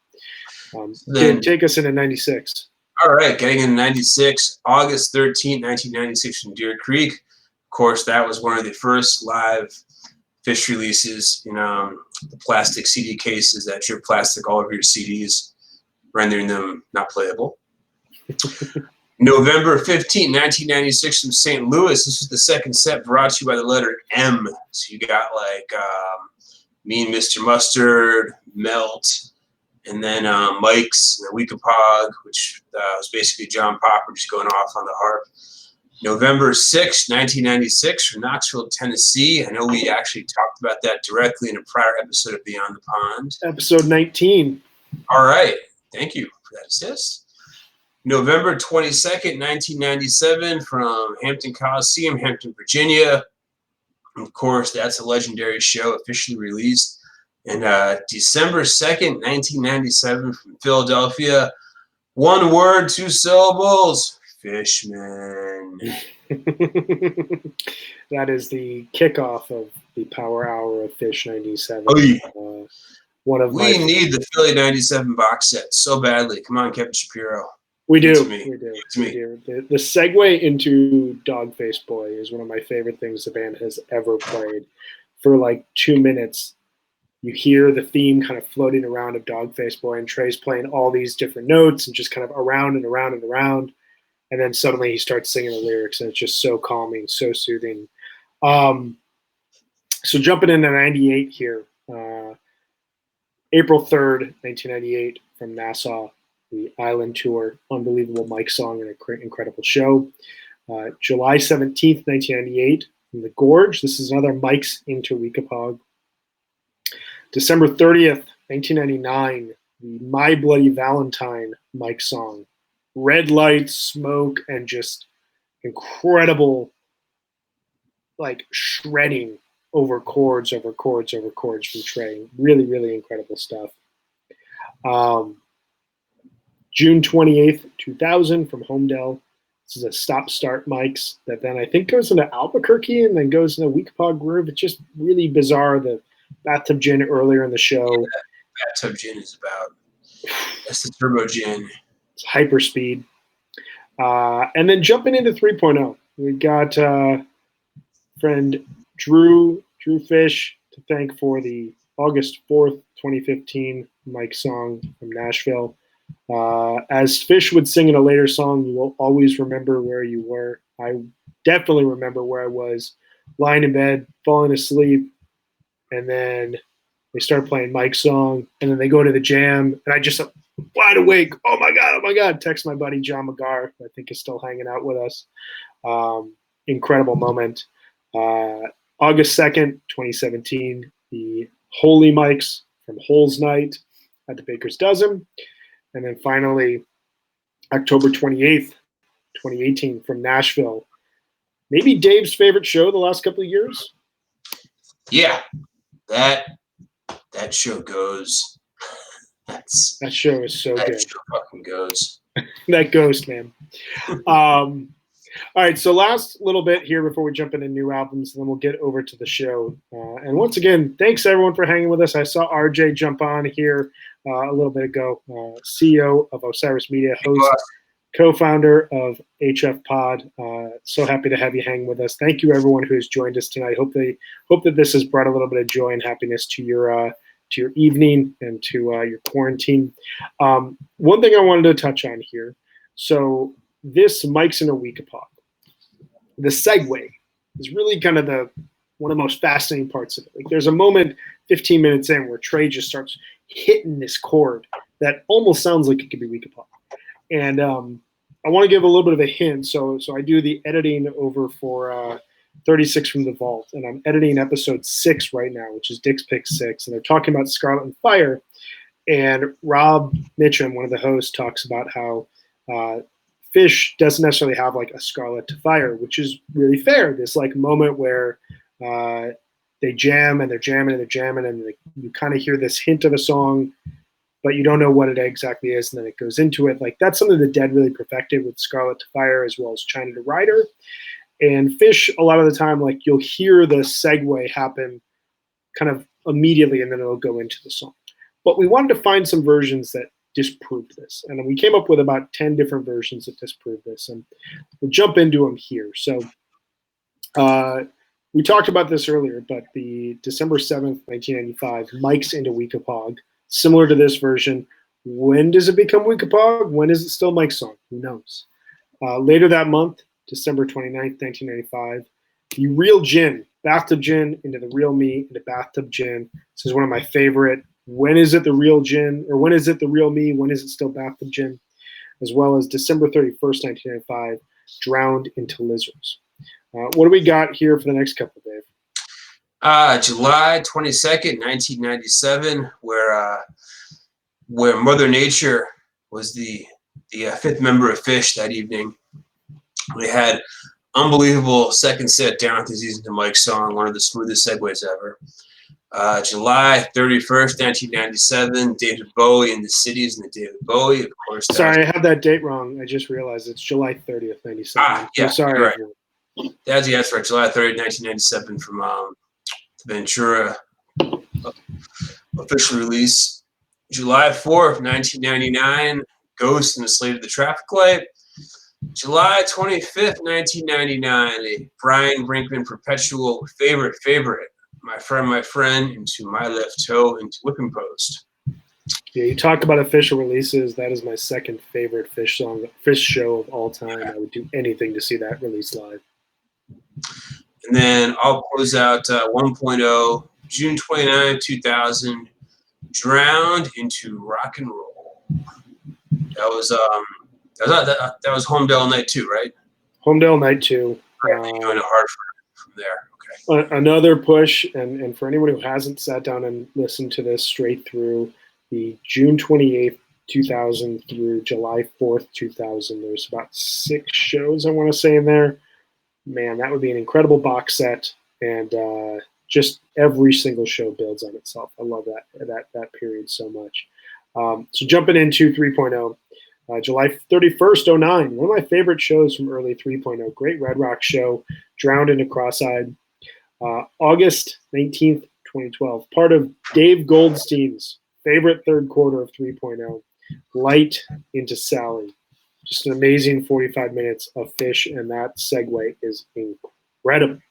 Then take us into 96. All right, getting into 96, August 13th, 1996, from Deer Creek. Of course, that was one of the first live Fish releases, the plastic CD cases that drip plastic all over your CDs, rendering them not playable. November 15th, 1996, from St. Louis. This was the second set, brought to you by the letter M. So you got like Mean Mr. Mustard, Melt, and then Mike's, the Week of Pog, which was basically John Popper just going off on the harp. November 6th, 1996, from Knoxville, Tennessee. I know we actually talked about that directly in a prior episode of Beyond the Pond. Episode 19. All right. Thank you for that assist. November 22nd, 1997, from Hampton Coliseum, Hampton, Virginia. Of course, that's a legendary show, officially released. And December 2nd, 1997, from Philadelphia. One word, 2 syllables, Fishman. That is the kickoff of the Power Hour of Fish 97. Oh, yeah. We need the Philly 97 box set so badly. Come on, Kevin Shapiro. We do. To me. We do. To me. We do. The segue into Dogface Boy is one of my favorite things the band has ever played. For like 2 minutes, you hear the theme kind of floating around of Dogface Boy, and Trey's playing all these different notes and just kind of around and around and around. And then suddenly he starts singing the lyrics, and it's just so calming, so soothing. So jumping into 98 here, April 3rd, 1998, from Nassau, the Island Tour, unbelievable Mike song and an incredible show. July 17th, 1998, from the Gorge. This is another Mike's into Weekapaug. December 30th, 1999, the My Bloody Valentine Mike song. Red lights, smoke, and just incredible, like, shredding over chords from Trey. Really, really incredible stuff. June 28th, 2000, from Homedale. This is a stop-start mics that then I think goes into Albuquerque and then goes into Weekapaug Groove. It's just really bizarre. The Bathtub Gin earlier in the show. Yeah, Bathtub Gin is about. That's the Turbo Gin. It's hyperspeed. And then jumping into 3.0, we got friend Drew Fish to thank for the August 4th, 2015 Mike song from Nashville. As Fish would sing in a later song, you will always remember where you were. I definitely remember where I was, lying in bed, falling asleep, and then they start playing Mike's song, and then they go to the jam, and I just wide awake. Oh my God. Text my buddy John McGar, who I think is still hanging out with us. Incredible moment. August 2nd, 2017, the Holy Mics from Holes Night at the Baker's Dozen. And then finally, October 28th, 2018, from Nashville. Maybe Dave's favorite show the last couple of years? Yeah, that show goes. That show is so good. That show fucking goes. That ghost, man. All right, so last little bit here before we jump into new albums, and then we'll get over to the show. And once again, thanks everyone for hanging with us. I saw RJ jump on here a little bit ago, CEO of Osiris Media, host, co-founder of HF Pod. So happy to have you hang with us. Thank you everyone who has joined us tonight. Hope that this has brought a little bit of joy and happiness to your evening and to your quarantine. One thing I wanted to touch on here. So this Mike's in a Weekapaug, the segue is really kind of one of the most fascinating parts of it. Like, there's a moment 15 minutes in where Trey just starts hitting this chord that almost sounds like it could be Weekapaug. And I want to give a little bit of a hint. So I do the editing over for 36 from the Vault, and I'm editing episode 6 right now, which is Dick's Pick 6, and they're talking about Scarlet and Fire. And Rob Mitchum, one of the hosts, talks about how Fish doesn't necessarily have like a Scarlet to Fire, which is really fair. This like moment where they jam and they're jamming and they're jamming, and you kind of hear this hint of a song, but you don't know what it exactly is, and then it goes into it. Like, that's something the Dead really perfected with Scarlet to Fire as well as China to Rider. And Fish, a lot of the time, like, you'll hear the segue happen kind of immediately, and then it'll go into the song. But we wanted to find some versions that disproved this. And we came up with about 10 different versions that disprove this. And we'll jump into them here. So we talked about this earlier, but the December 7th, 1995, Mike's into Weekapaug, similar to this version. When does it become Weekapaug? When is it still Mike's song? Who knows? Later that month, December 29th, 1995, the Real Gin, Bathtub Gin into the Real Me into Bathtub Gin. This is one of my favorite. When is it the Real Gin? Or when is it the Real Me? When is it still Bathtub Gin? As well as December 31st, 1995, Drowned into Lizards. What do we got here for the next couple, Dave? July 22nd, 1997, where Mother Nature was the fifth member of Fish that evening. We had unbelievable second set Down with Disease into Mike's song, one of the smoothest segues ever. July 31st, 1997, David Bowie in the Cities and the David Bowie, of course. Sorry, I had that date wrong. I just realized it's July 30th, 97. Yeah, I'm sorry. Right. That's the answer. July 30th, 1997 from the Ventura official release. July 4th, 1999, Ghost and the Slate of the Traffic Light. July 25th, 1999, a Brian Brinkman perpetual favorite, My Friend, Into My Left Toe, Into Whipping Post. Yeah, you talk about official releases. That is my second favorite Fish show of all time. I would do anything to see that released live. And then I'll close out 1.0, June 29, 2000, Drowned Into Rock and Roll. That was Homedale Night 2, right? Homedale Night 2. Right, going to Hartford from there. Okay. Another push, and for anyone who hasn't sat down and listened to this straight through, the June 28th, 2000 through July 4th, 2000, there's about 6 shows I want to say in there. Man, that would be an incredible box set, and just every single show builds on itself. I love that period so much. So jumping into 3.0, July 31st, 09, one of my favorite shows from early 3.0, great Red Rock show, Drowned into Cross-Eyed. August 19th, 2012, part of Dave Goldstein's favorite third quarter of 3.0, Light into Sally. Just an amazing 45 minutes of Fish, and that segue is incredible.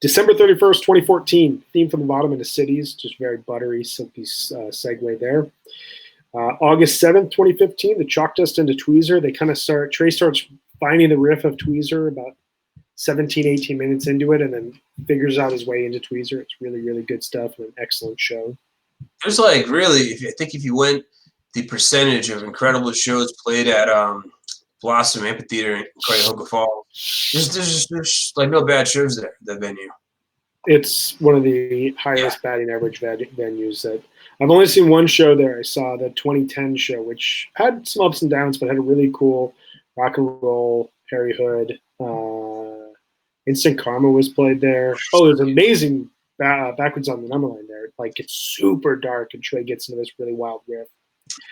December 31st, 2014, Theme from the Bottom into Cities, just very buttery, silky segue there. August 7th, 2015, the Chalk Dust into Tweezer. They kind of Trey starts finding the riff of Tweezer about 17, 18 minutes into it, and then figures out his way into Tweezer. It's really, really good stuff and an excellent show. There's like really, I think if you went the percentage of incredible shows played at Blossom Amphitheater in Cuyahoga Falls, there's like no bad shows there, that venue. It's one of the highest batting average venues that I've only seen one show there. I saw the 2010 show, which had some ups and downs, but had a really cool rock and roll, Harry Hood, Instant Karma was played there. Oh, there's amazing Backwards on the Numberline there. Like, it's super dark, and Trey gets into this really wild riff.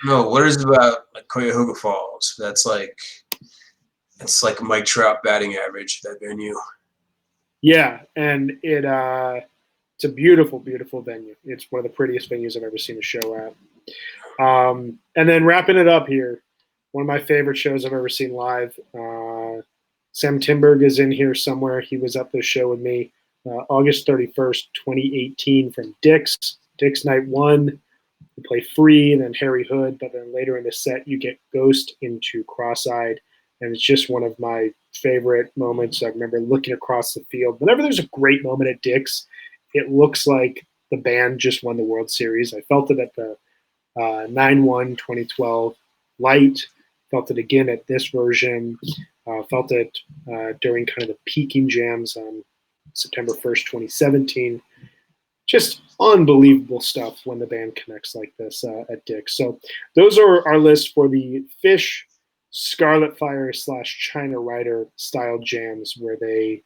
No, what is it about like Cuyahoga Falls? It's like a Mike Trout batting average, that venue. Yeah, and it's a beautiful, beautiful venue. It's one of the prettiest venues I've ever seen a show at. And then wrapping it up here, one of my favorite shows I've ever seen live. Sam Timberg is in here somewhere. He was up this show with me. August 31st, 2018 from Dick's Night 1. We play Free and then Harry Hood, but then later in the set you get Ghost into Cross-Eyed, and it's just one of my favorite moments. I remember looking across the field. Whenever there's a great moment at Dick's, it looks like the band just won the World Series. I felt it at the 9-1 2012 Light, felt it again at this version, felt it during kind of the peaking jams on September 1st, 2017. Just unbelievable stuff when the band connects like this at Dick's. So those are our lists for the Fish Scarlet Fire / China Rider style jams. Are they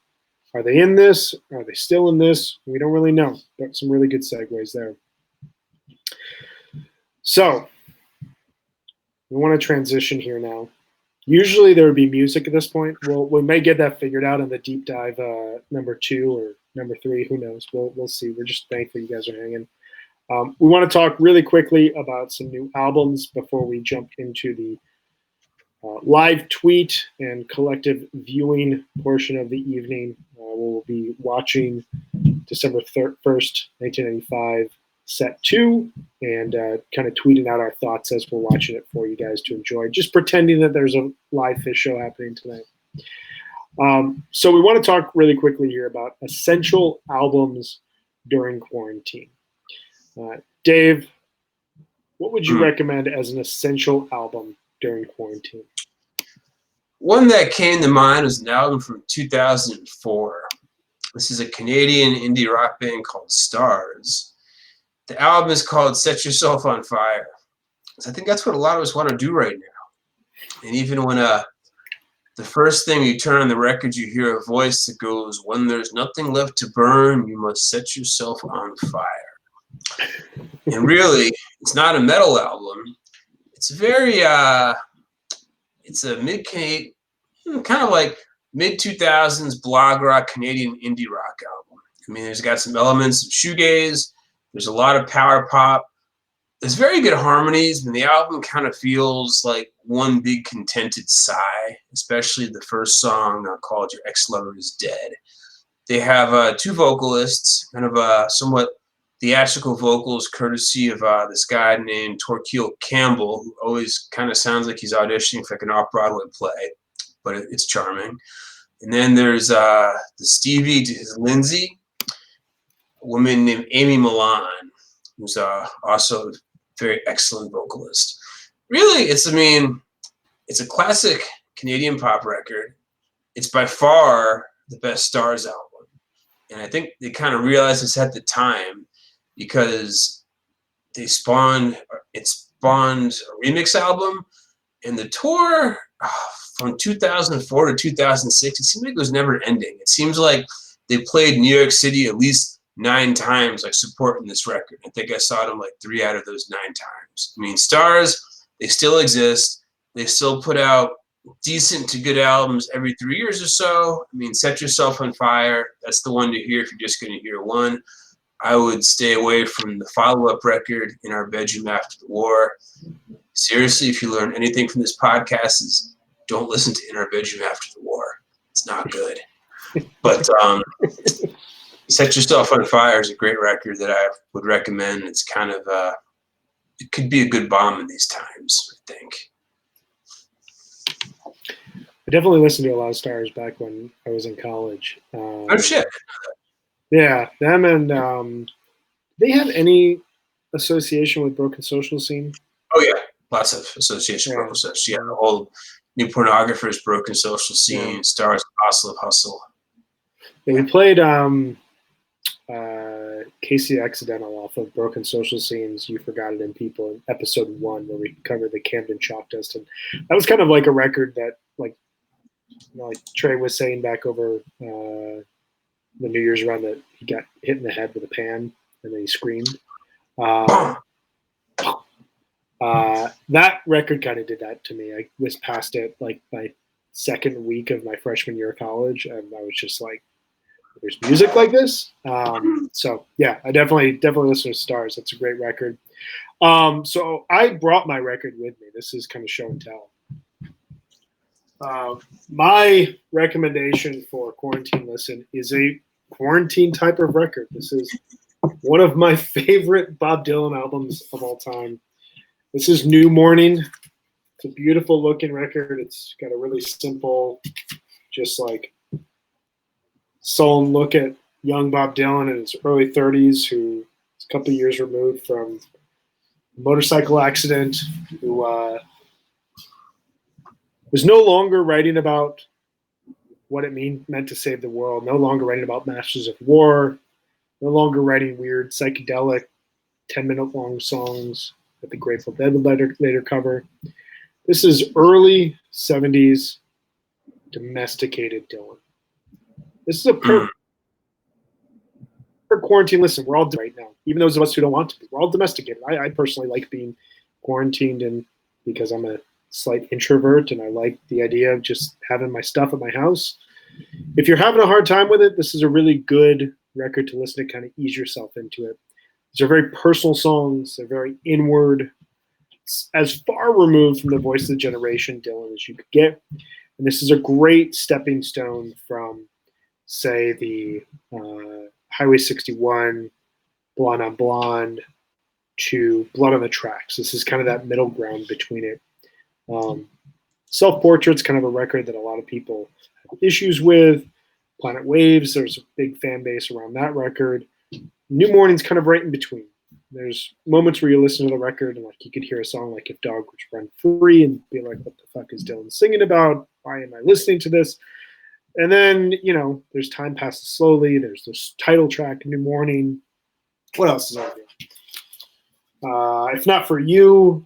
in this? Are they still in this? We don't really know, but some really good segues there. So we want to transition here now. Usually there would be music at this point. Well, we may get that figured out in the deep dive number 2 or number 3. Who knows? We'll see. We're just thankful you guys are hanging. We want to talk really quickly about some new albums before we jump into the live tweet and collective viewing portion of the evening. We'll be watching December 1st, 1995, set 2, and kind of tweeting out our thoughts as we're watching it for you guys to enjoy, just pretending that there's a live Fish show happening tonight. So we want to talk really quickly here about essential albums during quarantine. Dave, what would you recommend as an essential album during quarantine? One that came to mind was an album from 2004. This is a Canadian indie rock band called Stars. The album is called Set Yourself on Fire. So I think that's what a lot of us want to do right now. And even when the first thing you turn on the record, you hear a voice that goes, "When there's nothing left to burn, you must set yourself on fire." And really, it's not a metal album. It's very, it's a kind of like mid-2000s blog rock, Canadian indie rock album. I mean, there's got some elements of shoegaze. There's a lot of power pop. There's very good harmonies, and the album kind of feels like one big contented sigh, especially the first song called Your Ex-Lover Is Dead. They have two vocalists, kind of somewhat theatrical vocals, courtesy of this guy named Torquil Campbell, who always kind of sounds like he's auditioning for like an off-Broadway play, but it's charming. And then there's the Stevie to his Lindsay, a woman named Amy Milan, who's also a very excellent vocalist. Really, it's a classic Canadian pop record. It's by far the best Stars album. And I think they kind of realized this at the time because it spawned a remix album, and the tour from 2004 to 2006, it seems like it was never ending. It seems like they played New York City at least 9 times, like supporting this record. I think I saw them like 3 out of those 9 times. I mean, Stars, they still exist. They still put out decent to good albums every 3 years or so. I mean, Set Yourself on Fire, that's the one to hear if you're just going to hear one. I would stay away from the follow-up record, In Our Bedroom After the War. Seriously, if you learn anything from this podcast, is don't listen to In Our Bedroom After the War. It's not good. But Set Yourself on Fire is a great record that I would recommend. It's kind of, it could be a good bomb in these times, I think. I definitely listened to a lot of Stars back when I was in college. Oh, shit. Yeah, them and they have any association with Broken Social Scene? Oh, yeah. Lots of association with Broken Social. Yeah, the whole New Pornographers, Broken Social Scene, Stars, Apostle of Hustle. Yeah, we played Casey Accidental off of Broken Social Scene's You Forgot It in People in episode 1, where we covered the Camden Chalk Test. And that was kind of like a record that, like, you know, like Trey was saying back over the New Year's run, that he got hit in the head with a pan and then he screamed. That record kind of did that to me. I was past it like my second week of my freshman year of college, and I was just like, there's music like this. So yeah, I definitely listen to Stars. That's a great record. So I brought my record with me. This is kind of show and tell. My recommendation for Quarantine Listen is a quarantine type of record. This is one of my favorite Bob Dylan albums of all time. This is New Morning. It's a beautiful looking record. It's got a really simple, just like solemn look at young Bob Dylan in his early 30s, who is a couple of years removed from a motorcycle accident, who was no longer writing about what it meant to save the world, no longer writing about Masters of War, no longer writing weird psychedelic 10-minute-long songs that the Grateful Dead would later cover. This is early 70s domesticated Dylan. This is a perfect quarantine listen. We're all right now, even those of us who don't want to be. We're all domesticated. I personally like being quarantined, and because I'm a slight introvert and I like the idea of just having my stuff at my house. If you're having a hard time with it, this is a really good record to listen to, kind of ease yourself into it. These are very personal songs. They're very inward. It's as far removed from the voice of the generation, Dylan, as you could get. And this is a great stepping stone from, say, the Highway 61, Blonde on Blonde, to Blood on the Tracks. This is kind of that middle ground between it. Self-Portrait's kind of a record that a lot of people have issues with. Planet Waves, there's a big fan base around that record. New Morning's kind of right in between. There's moments where you listen to the record and like you could hear a song like If Dog Would Run Free and be like, what the fuck is Dylan singing about? Why am I listening to this? And then, you know, there's Time Passes Slowly. There's this title track, New Morning. What else is on there? If Not For You,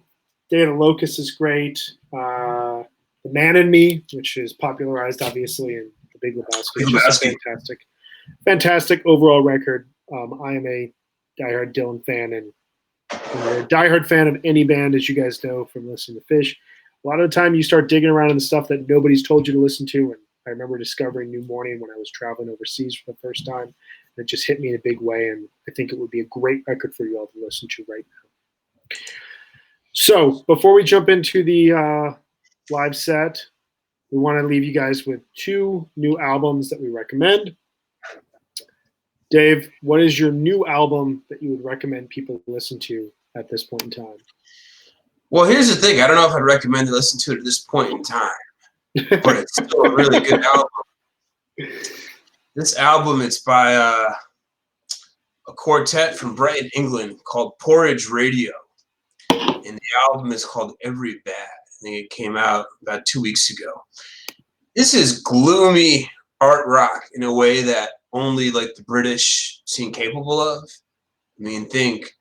Day of the Locust is great. The Man in Me, which is popularized, obviously, in The Big Lebowski. It's just fantastic. Fantastic overall record. I am a diehard Dylan fan, and when you're a diehard fan of any band, as you guys know from listening to Fish, a lot of the time you start digging around in the stuff that nobody's told you to listen to. And I remember discovering New Morning when I was traveling overseas for the first time. And it just hit me in a big way, and I think it would be a great record for you all to listen to right now. So before we jump into the live set, we want to leave you guys with 2 new albums that we recommend. Dave, what is your new album that you would recommend people listen to at this point in time? Well, here's the thing. I don't know if I'd recommend to listen to it at this point in time, but it's still a really good album. This album, it's by a quartet from Brighton, England called Porridge Radio. And the album is called Every Bad. I think it came out about 2 weeks ago. This is gloomy art rock in a way that only like the British seem capable of. I mean, think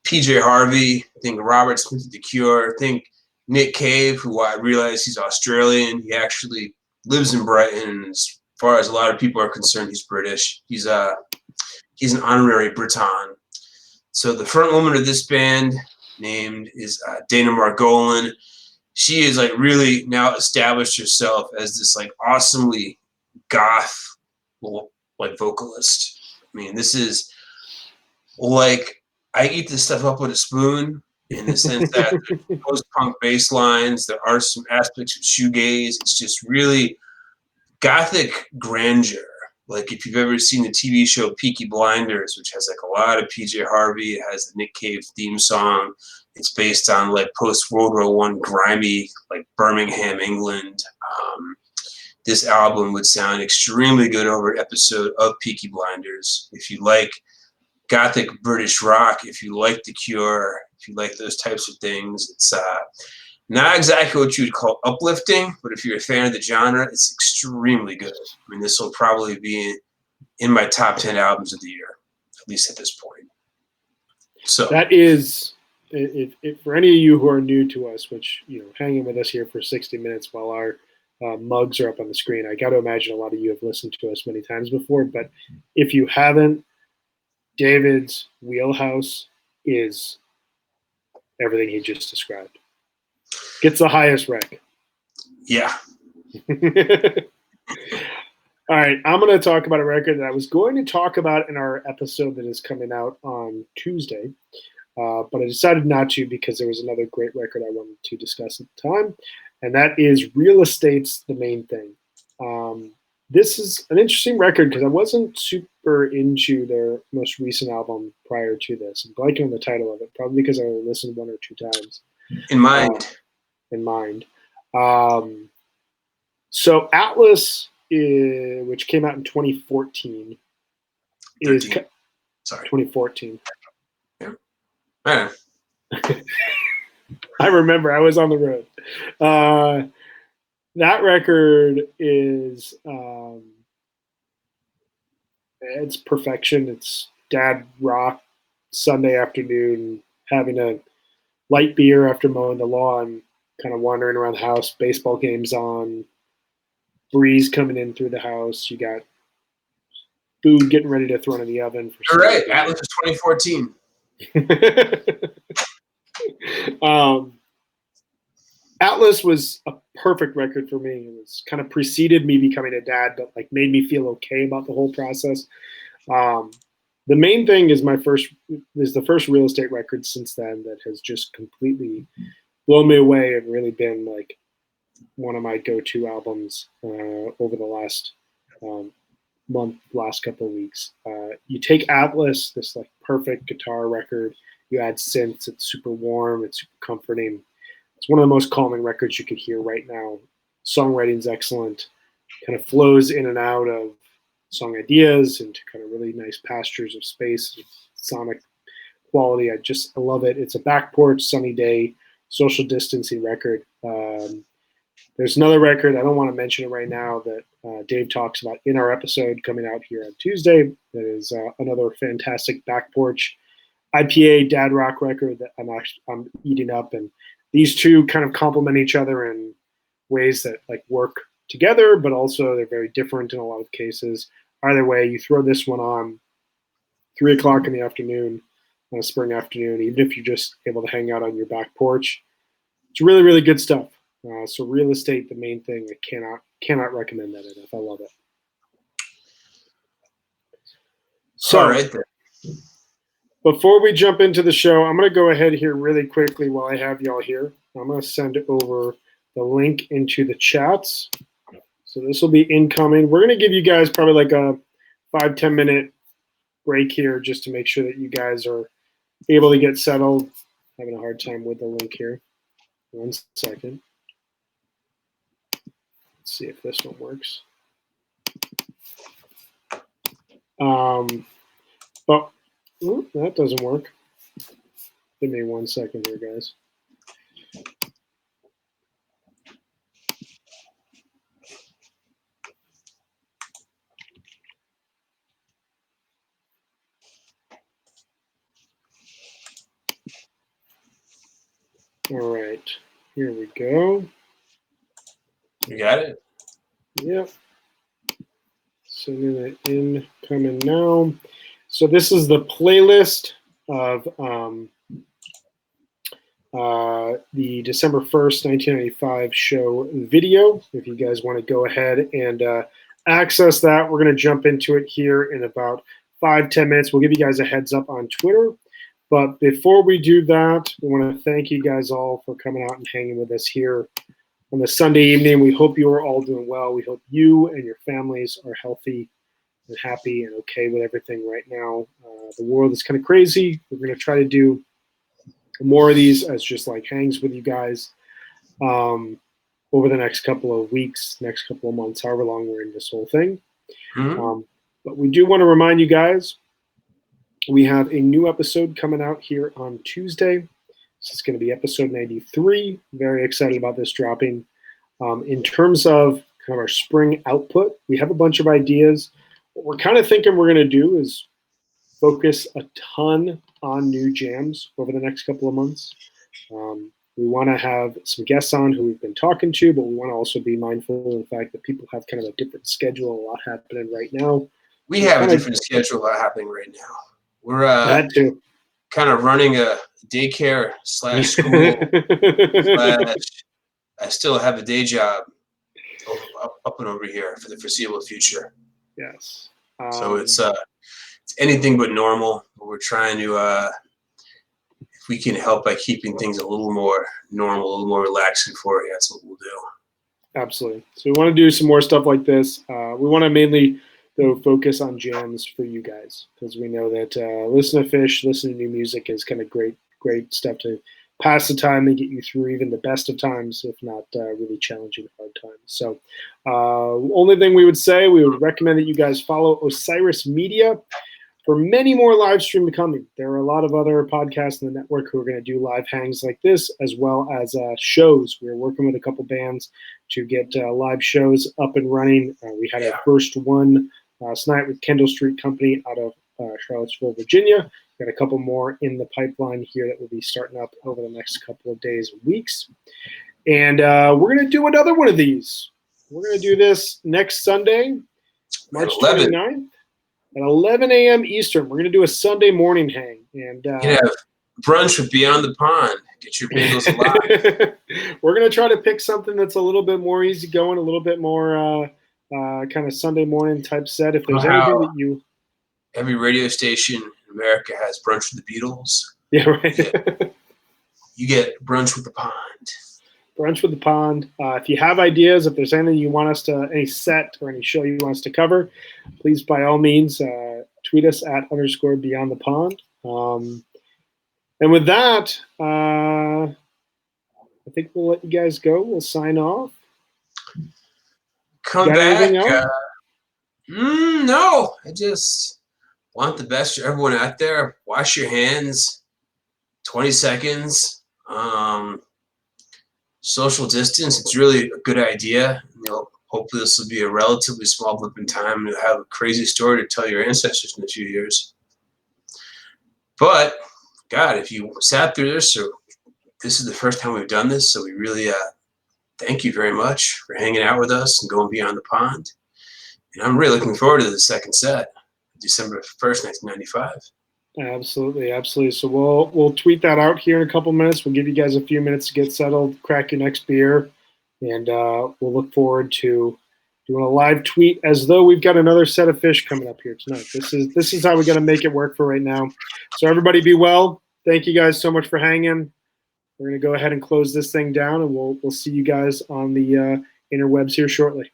PJ Harvey, think Robert Smith of The Cure, think Nick Cave, who I realize he's Australian. He actually lives in Brighton, and as far as a lot of people are concerned, he's British. He's an honorary Briton. So the front woman of this band named is Dana Margolin. She is like really now established herself as this like awesomely goth like vocalist. I mean, this is like I eat this stuff up with a spoon in the sense that there's post-punk bass lines, there are some aspects of shoegaze. It's just really gothic grandeur. Like if you've ever seen the TV show Peaky Blinders, which has like a lot of PJ Harvey, it has the Nick Cave theme song. It's based on like post-World War I grimy, like Birmingham, England. This album would sound extremely good over an episode of Peaky Blinders. If you like gothic British rock, if you like The Cure, if you like those types of things, it's not exactly what you would call uplifting, but if you're a fan of the genre, it's extremely good. I mean, this will probably be in my top 10 albums of the year, at least at this point. So that is, for any of you who are new to us, which, hanging with us here for 60 minutes while our mugs are up on the screen, I got to imagine a lot of you have listened to us many times before, but if you haven't, David's wheelhouse is everything he just described. Gets the highest rank. Yeah. All right, I'm going to talk about a record that I was going to talk about in our episode that is coming out on Tuesday, but I decided not to because there was another great record I wanted to discuss at the time, and that is Real Estate's The Main Thing. This is an interesting record because I wasn't super into their most recent album prior to this. I'm blanking on the title of it, probably because I only listened 1 or 2 times. In mind. So Atlas, which came out in 2014, 2014. Yeah. I remember I was on the road. That record is it's perfection. It's dad rock, Sunday afternoon, having a light beer after mowing the lawn, kind of wandering around the house, baseball games on, breeze coming in through the house. You got food getting ready to throw in the oven. You're right. Atlas is 2014. Atlas was a perfect record for me. It was kind of preceded me becoming a dad, but like made me feel okay about the whole process. The Main Thing is the first Real Estate record since then that has just completely blown me away and really been like one of my go-to albums over the last last couple of weeks. You take Atlas, this like perfect guitar record, you add synths, it's super warm, it's super comforting. It's one of the most calming records you could hear right now. Songwriting's excellent, kind of flows in and out of song ideas into kind of really nice pastures of space, sonic quality. I love it. It's a back porch, sunny day, social distancing record. There's another record, I don't want to mention it right now, that Dave talks about in our episode coming out here on Tuesday. That is another fantastic back porch IPA dad rock record that I'm eating up, and these two kind of complement each other in ways that like work together, but also they're very different in a lot of cases. Either way, you throw this one on 3 o'clock in the afternoon on a spring afternoon, even if you're just able to hang out on your back porch. It's really, really good stuff. So Real Estate, The Main Thing, I cannot recommend that enough. I love it. So, all right then. Before we jump into the show, I'm going to go ahead here really quickly while I have y'all here. I'm going to send over the link into the chats. So this will be incoming. We're going to give you guys probably like a 5-10 minute break here just to make sure that you guys are able to get settled. Having a hard time with the link here. 1 second. Let's see if this one works. But that doesn't work. Give me 1 second here, guys. All right, here we go. You got it? Yep. Sending it in, coming now. So this is the playlist of the December 1st, 1995 show video. If you guys want to go ahead and access that, we're going to jump into it here in about 5-10 minutes. We'll give you guys a heads up on Twitter. But before we do that, we want to thank you guys all for coming out and hanging with us here on the Sunday evening. We hope you are all doing well. We hope you and your families are healthy and happy and okay with everything right now. The world is kind of crazy. We're going to try to do more of these as just like hangs with you guys over the next couple of weeks, next couple of months, however long we're in this whole thing. Mm-hmm. But we do want to remind you guys, we have a new episode coming out here on Tuesday. This is going to be episode 93. Very excited about this dropping. In terms of kind of our spring output, we have a bunch of ideas. What we're kind of thinking we're going to do is focus a ton on new jams over the next couple of months. We want to have some guests on who we've been talking to, but we want to also be mindful of the fact that people have kind of a different schedule, a lot happening right now. We have a different schedule happening right now. We're that too. Kind of running a daycare / school / I still have a day job up and over here for the foreseeable future. Yes. So it's anything but normal. We're trying to, if we can help by keeping things a little more normal, a little more relaxing for you, that's what we'll do. Absolutely. So we want to do some more stuff like this. We want to mainly, though, focus on jams for you guys, because we know that listen to Fish, listen to new music is kind of great stuff to pass the time and get you through even the best of times, if not really challenging hard times. So only thing we would say, we would recommend that you guys follow Osiris Media for many more live stream coming. There are a lot of other podcasts in the network who are going to do live hangs like this, as well as shows. We're working with a couple bands to get live shows up and running. We had our first one last night with Kendall Street Company out of Charlottesville, Virginia. Got a couple more in the pipeline here that will be starting up over the next couple of days and weeks. And we're going to do another one of these. We're going to do this next Sunday, March 29th at 11 a.m. Eastern. We're going to do a Sunday morning hang. And brunch with Beyond the Pond. Get your bagels alive. We're going to try to pick something that's a little bit more easygoing, a little bit more kind of Sunday morning type set. If there's anything that you... Every radio station in America has brunch with the Beatles. Yeah, right. You get brunch with the pond. Brunch with the Pond. If you have ideas, if there's anything you want us to, any set or any show you want us to cover, please by all means tweet us at _Beyond the Pond. And with that, I think we'll let you guys go. We'll sign off. Come back. No, I just want the best for everyone out there. Wash your hands. 20 seconds. Social distance. It's really a good idea. Hopefully this will be a relatively small blip in time and you'll have a crazy story to tell your ancestors in a few years. But God, if you sat through this, or this is the first time we've done this, so we really thank you very much for hanging out with us and going beyond the pond. And I'm really looking forward to the second set, December 1st, 1995. Absolutely, absolutely. So we'll tweet that out here in a couple minutes. We'll give you guys a few minutes to get settled, crack your next beer, and we'll look forward to doing a live tweet as though we've got another set of fish coming up here tonight. This is how we're going to make it work for right now. So everybody be well. Thank you guys so much for hanging. We're going to go ahead and close this thing down, and we'll see you guys on the interwebs here shortly.